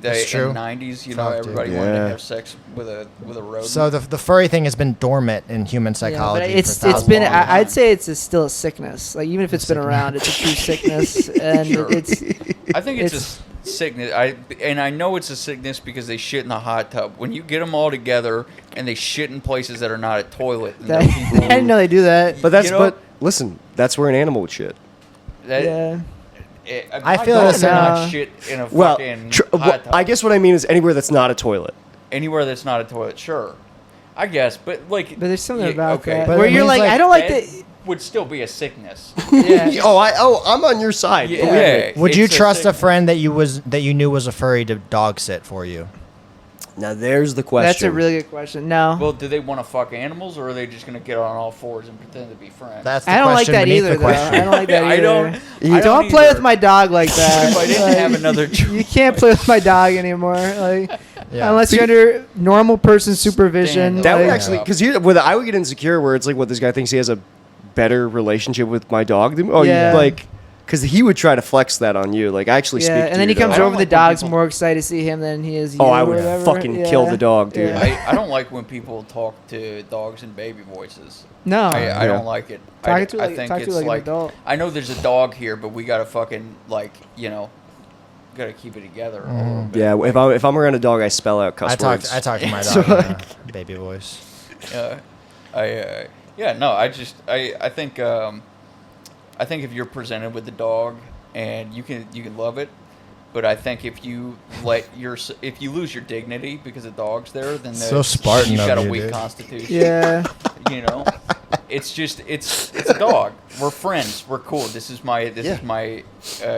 That's true. in the 90s, Fuck, dude. everybody wanted to Yeah. have sex with a rodent. So the furry thing has been dormant in human yeah, psychology. but it's for it's thousands been of years. I'd say it's still a sickness. Like even if it's been around, it's a true sickness, and Sure. it's I think it's a sickness. I know it's a sickness because they shit in the hot tub. When you get them all together and they shit in places that are not a toilet, and that, there are people I didn't know they do that. But that's You know- but listen, that's where an animal would shit. that, Yeah. I my feel dog the would same. not shit in a Well, fucking well, hot tub. I guess what I mean is anywhere that's not a toilet. Anywhere that's not a toilet, sure. I guess, but like, But there's something yeah, about okay. that But where it you're means, like, like, I don't like that that. would still be a sickness. Yeah. I'm on your side. Yeah. Believe me. Would you It's a trust a sickness. friend that you knew was a furry to dog sit for you? Now there's the question. That's a really good question. No, Well, do they want to fuck animals, or are they just going to get on all fours and pretend to be friends? That's the I don't like question that beneath either. the Though question. I don't like that I either. don't- You I don't don't play either. with my dog like that. If I didn't Like, have another choice. you can't play with my dog anymore. Like Yeah. unless you're under normal person supervision. Stand That would like- actually, because I would get insecure where it's like, what, this guy thinks he has a better relationship with my dog than Yeah. like, because he would try to flex that on you. Like, I actually speak yeah, to and then your he comes dog. I over. don't The like when dog's people- more excited to see him than he is you. Oh, I or would whatever. fucking kill the dog, dude. Yeah. I don't like when people talk to dogs in baby voices. No, I Yeah. don't like it. talk to I like think talk it's to like, like an adult. I know there's a dog here, but we gotta fucking gotta keep it together a little bit. Yeah, if I'm around a dog, I spell out cuss I words. talk to my So, dog in a baby voice. I think if you're presented with the dog and you can love it, but I think if you if you lose your dignity because the dog's there, then So Spartan you've of got a you, weak dude. constitution. Yeah, You know, it's a dog. We're friends. We're cool. This is my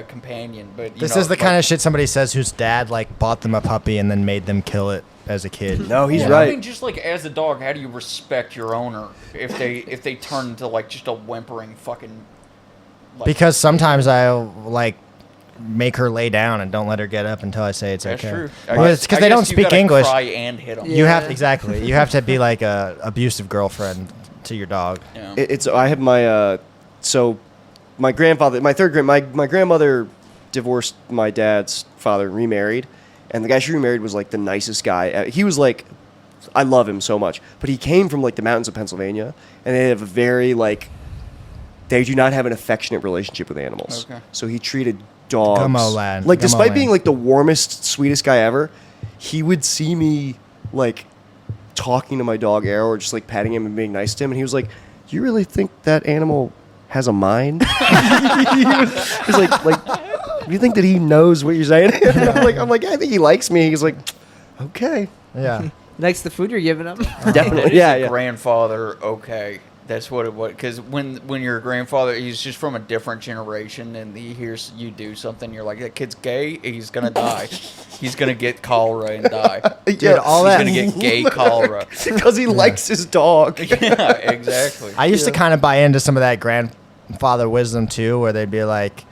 companion. But This is the kind of shit somebody says whose dad like bought them a puppy and then made them kill it as a kid. No, he's Yeah, right. I mean, just like as a dog, how do you respect your owner if they turn into like just a whimpering fucking? Like, Because sometimes I'll like make her lay down and don't let her get up until I say it's that's okay. true. Well, it's because they don't speak English. Cry and hit them. You have Yeah. exactly. You have to be like a abusive girlfriend to your dog. Yeah. It's I have my so my grandfather, my grandmother divorced my dad's father and remarried, and the guy she remarried was like the nicest guy. He was like, I love him so much, but he came from like the mountains of Pennsylvania, and they have a very like, they do not have an affectionate relationship with animals. Okay. So he treated dogs Gummo lad. like, Gummo despite land. being like the warmest, sweetest guy ever, he would see me like talking to my dog Arrow or just like patting him and being nice to him, and he was like, "You really think that animal has a mind?" He's like, you think that he knows what you're saying? And I'm like, I think he likes me. He's like, okay. Yeah. Likes the food you're giving him. Definitely. When is Yeah, a yeah. grandfather, okay. That's what it was. Because when your grandfather, he's just from a different generation, and he hears you do something, you're like, that kid's gay, he's going to die. He's going to get cholera and die. Dude, all He's that. going to get gay cholera. Because he likes his dog. Yeah, exactly. I used to kind of buy into some of that grandfather wisdom too, where they'd be like,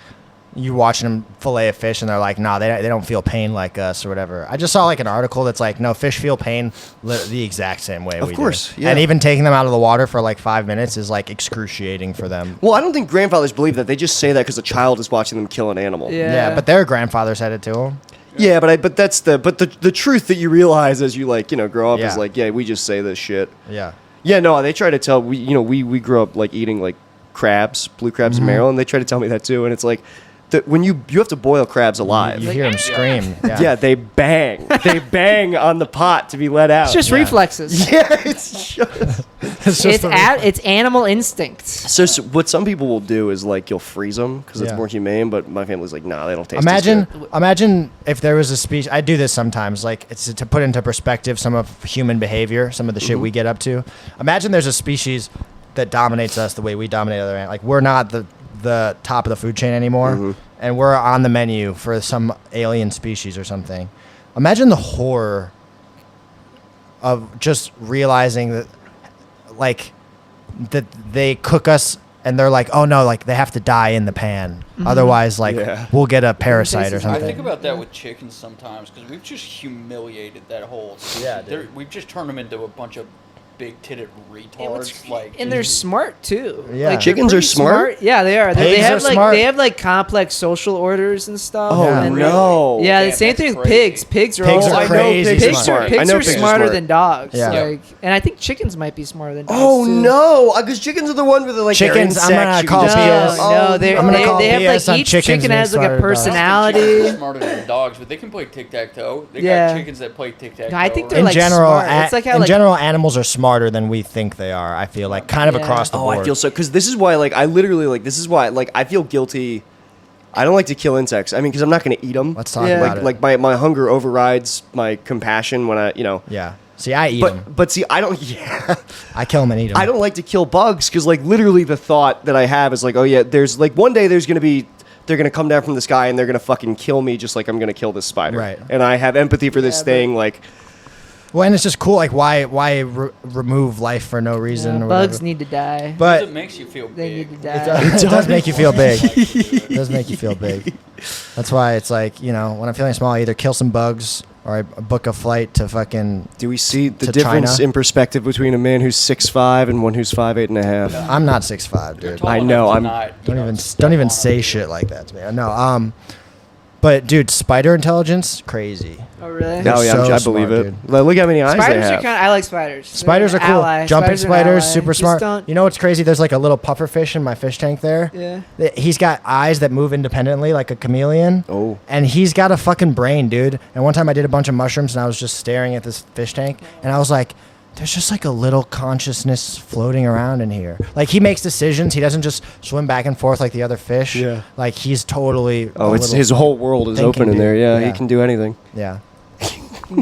you watching them fillet a fish, and they're like, nah, they don't feel pain like us or whatever. I just saw like an article that's like, no, fish feel pain the exact same way. Of we course, do. yeah. And even taking them out of the water for like 5 minutes is like excruciating for them. Well, I don't think grandfathers believe that. They just say that because a child is watching them kill an animal. Yeah. But their grandfather said it to them. Yeah, but that's the truth that you realize as you grow up is Yeah. we just say this shit. Yeah. Yeah, no, they try to tell we grew up like eating like crabs, blue crabs in Maryland. They try to tell me that too, and it's like when you have to boil crabs alive. You hear them scream. Yeah, they bang. They bang on the pot to be let out. It's just reflexes. yeah, it's just. It's animal instincts. So what some people will do is like you'll freeze them because it's Yeah. more humane. But my family's like, nah, they don't taste. as Imagine if there was a species. I do this sometimes. Like it's to put into perspective some of human behavior, some of the shit we get up to. Imagine there's a species that dominates us the way we dominate other animals. Like we're not the top of the food chain anymore, and we're on the menu for some alien species or something. Imagine the horror of just realizing that, like, that they cook us and they're like, oh no, like they have to die in the pan, otherwise, like Yeah. we'll get a parasite or I something. think about that with chickens sometimes because we've just humiliated that whole. Yeah, dude. We've just turned them into a bunch of big-titted retards. And they're smart too. Yeah. Like, they're Chickens are pretty smart? Yeah, they are. They Pigs have are like smart. they have like complex social orders and stuff. Oh Yeah. and no! Yeah, the Damn, same that's thing with crazy. pigs. Pigs are Pigs all are crazy Pigs smart. are, I pigs know are pigs are smarter smart. than dogs. Yeah. Like, and I think chickens might be smarter than dogs. Oh too. no! Because chickens are the ones with the like their Chickens, I'm insects, gonna you call can just- BS. No, they I'm gonna call have BS like on each chickens chicken being has like smarter a than dogs. personality. Smarter than dogs, but they can play tic-tac-toe. They Yeah. got chickens that play tic-tac-toe. I think they're In like general, smart. It's like how in like general, animals are smarter than we think they are. I feel like kind of Yeah. across the Oh, board. I feel so because this is why like I literally like this is why like I feel guilty. I don't like to kill insects. I mean, because I'm not going to eat them. Let's talk Yeah. about it. Like my hunger overrides my compassion when I Yeah. See, I eat them. But see, I don't. Yeah, I kill them and eat them. I don't like to kill bugs because like literally the thought that I have is like, oh yeah, there's like one day there's gonna be. They're gonna come down from the sky and they're gonna fucking kill me just like I'm gonna kill this spider. Right. And I have empathy for this Yeah, but- thing. Like, Well, and it's just cool. Like, why remove life for no reason? or bugs whatever. need to die. But it makes you feel They big. need to die. it does make you feel big. It does make you feel big. That's why it's like, when I'm feeling small, I either kill some bugs or I book a flight to fucking. do we see the To difference China? in perspective between a man who's 6'5" and one who's 5'8.5"? I'm not 6'5", You're dude. tall I enough know, to I'm- not, Don't even say shit like that to me. No. But dude, spider intelligence, crazy. Oh really? They're Oh yeah, so I believe smart, it. dude. Like, look how many eyes Spiders they are have. kind of. I like spiders. Spiders are They're cool. an ally. Jumping Spiders are an spiders, ally. super Just smart. don't- You know what's crazy? There's like a little puffer fish in my fish tank there. Yeah. He's got eyes that move independently like a chameleon. Oh. And he's got a fucking brain, dude. And one time I did a bunch of mushrooms and I was just staring at this fish tank and I was like, there's just like a little consciousness floating around in here. Like he makes decisions. He doesn't just swim back and forth like the other fish. Yeah. Like he's totally. Oh, a it's little- his whole world is thinking open in dude. there. Yeah, Yeah. he can do anything. Yeah.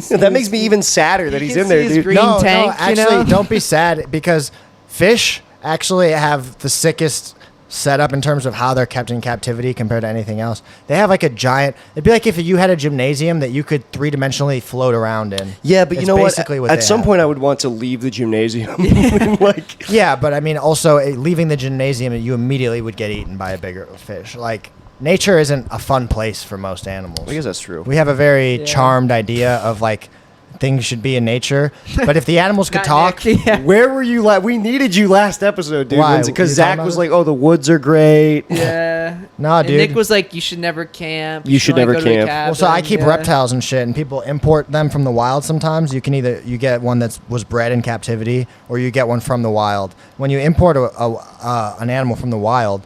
That makes me even sadder that You he's can in there, see his dude. green No, tank, you actually, know? don't be sad because fish actually have the sickest setup in terms of how they're kept in captivity compared to anything else. They have like a giant. It'd be like if you had a gymnasium that you could three-dimensionally float around in. Yeah, but you It's know what? basically what At they some have. point, I would want to leave the gymnasium. like, Yeah, but I mean, also leaving the gymnasium, you immediately would get eaten by a bigger fish. Like nature isn't a fun place for most animals. I guess that's true. We have a very Yeah. charmed idea of like things should be in nature, but if the animals could Not talk, Nick, yeah. Where were you? We needed you last episode, dude. Why? Because You Zach talking was about like, "Oh, the woods are great." Yeah. Nah, And dude. Nick was like, "You should never camp. You should only never go to a camp." Well, so I cabin." keep Yeah. reptiles and shit, and people import them from the wild sometimes. You can either you get one that was bred in captivity, or you get one from the wild. When you import an animal from the wild,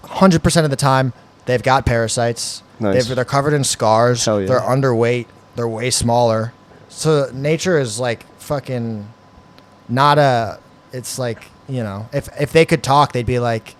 100% of the time they've got parasites. Nice. They're covered in scars. Hell yeah. They're underweight. They're way smaller. So nature is like fucking not a. It's like if they could talk, they'd be like.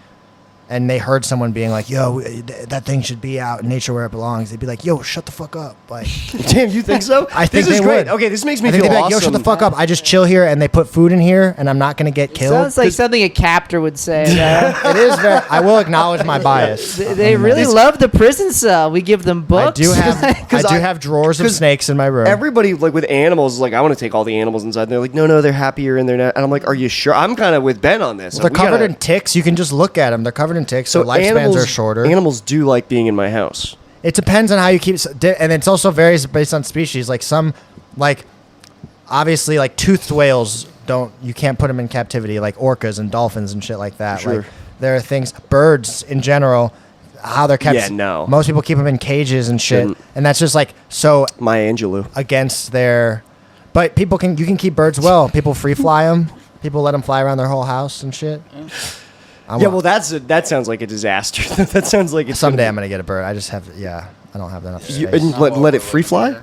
and they heard someone being like, yo, that thing should be out in nature where it belongs, they'd be like, yo, shut the fuck up. Like, Damn, you think so? I think this is they great. would. Okay, this makes me I think feel they'd be like, awesome. yo, shut the fuck up. I just chill here, and they put food in here, and I'm not going to get killed. Sounds like something a captor would say. It is very, I will acknowledge my bias. They really love the prison cell. We give them books. I do have drawers of 'cause snakes in my room. Everybody, like with animals, is like, I want to take all the animals inside. And they're like, no, they're happier and they're not. And I'm like, are you sure? I'm kind of with Ben on this. They're covered in ticks. You can just look at them. They're covered in ticks, so lifespans are shorter. Animals do like being in my house. It depends on how you keep, and it's also varies based on species. Like some, like obviously, like toothed whales you can't put them in captivity, like orcas and dolphins and shit like that. Sure. Like there are things, birds in general, how they're kept. Yeah, no. Most people keep them in cages and shit, Shouldn't. and that's just like so Maya Angelou. against their. But you can keep birds well. People free fly them. People let them fly around their whole house and shit. Yeah, well, that sounds like a disaster. That sounds like it's Someday I'm gonna get a bird. I just have I don't have enough space. and let it free fly.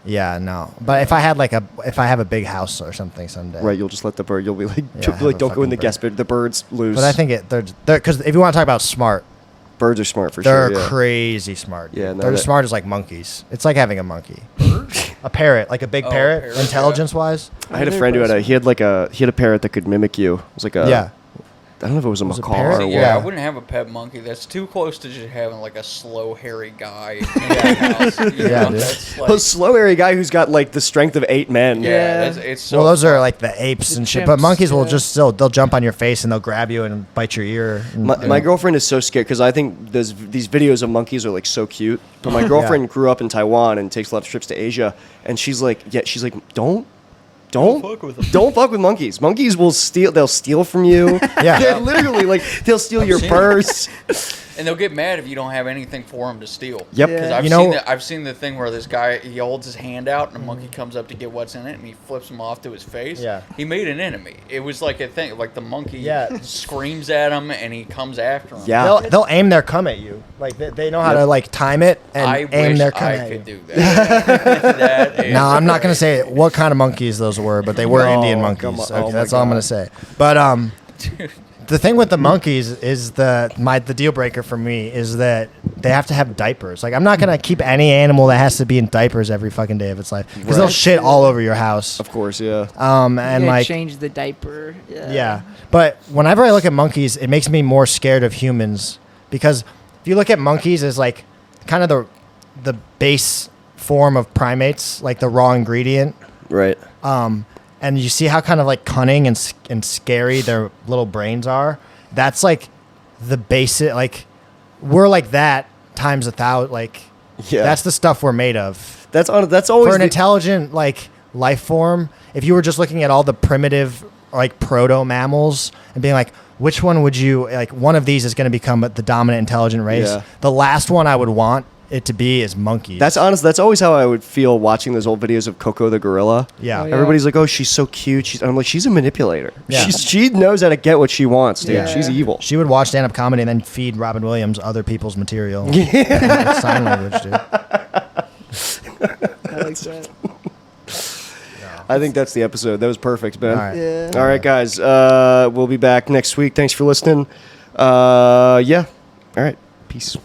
Yeah, no. But if I have a big house or something someday. Right, you'll just let the bird. You'll be like, Yeah, have a don't go in the fucking guest bed. The birds lose. But I think they're because if you want to talk about smart, birds are smart for they're sure. Yeah. crazy smart. Yeah, no, they're that- as smart as like monkeys. It's like having a monkey. A parrot, like a big Oh, parrot, parrot, intelligence wise. I had a friend who had a parrot that could mimic you. It was like a Yeah. I don't know if it was a Was it macaw parrot? or what. Yeah, Yeah. I wouldn't have a pet monkey. That's too close to just having like a slow, hairy guy in the house. Yeah, dude. That's A like, slow hairy guy who's got like the strength of 8 men. yeah, it's so. Well, those are like the apes The and shit. But chimps, monkeys will yeah. just they'll jump on your face and they'll grab you and bite your ear. And, My girlfriend is so scared because I think these videos of monkeys are like so cute. But my girlfriend grew up in Taiwan and takes a lot of trips to Asia, and she's like, don't fuck with monkeys. Monkeys will steal. They'll steal from you. Yeah. They're literally like they'll steal your seen it. purse. And they'll get mad if you don't have anything for them to steal. Yep. Because Yeah. I've seen the thing where this guy, he holds his hand out and a monkey comes up to get what's in it and he flips him off to his face. Yeah. He made an enemy. It was like a thing. Like the monkey Yeah. screams at him and he comes after him. Yeah. they'll aim their cum at you. Like they know how Yep. to like time it and I aim wish their cum I at you. could do that. That is No, I'm not gonna say what kind of monkeys those were, but they were No, Indian come monkeys. on. Oh Okay, my that's all I'm God. gonna say. But the thing with the monkeys is the deal breaker for me is that they have to have diapers. Like I'm not gonna keep any animal that has to be in diapers every fucking day of its life because they'll Right. shit all over your house. Of course, yeah. And like change the diaper. yeah. But whenever I look at monkeys, it makes me more scared of humans because if you look at monkeys as like kind of the base form of primates, like the raw ingredient. Right. And you see how kind of like cunning and scary their little brains are. That's like the basic, like we're like that times 1,000. Like Yeah. that's the stuff we're made of. That's always For an the- intelligent like life form, if you were just looking at all the primitive like proto mammals and being like, which one would you like? One of these is going to become the dominant intelligent race. Yeah. The last one I would want it to be is monkeys. That's honest. That's always how I would feel watching those old videos of Coco the gorilla. yeah. Oh, yeah. Everybody's like, "Oh, she's so cute." I'm like, "She's a manipulator. Yeah. She knows how to get what she wants, dude. Yeah. She's evil." She would watch stand-up comedy and then feed Robin Williams other people's material. Yeah. Sign language, dude. I like that. I think that's the episode. That was perfect, Ben. All right. Yeah. All right, guys. We'll be back next week. Thanks for listening. Yeah. All right. Peace.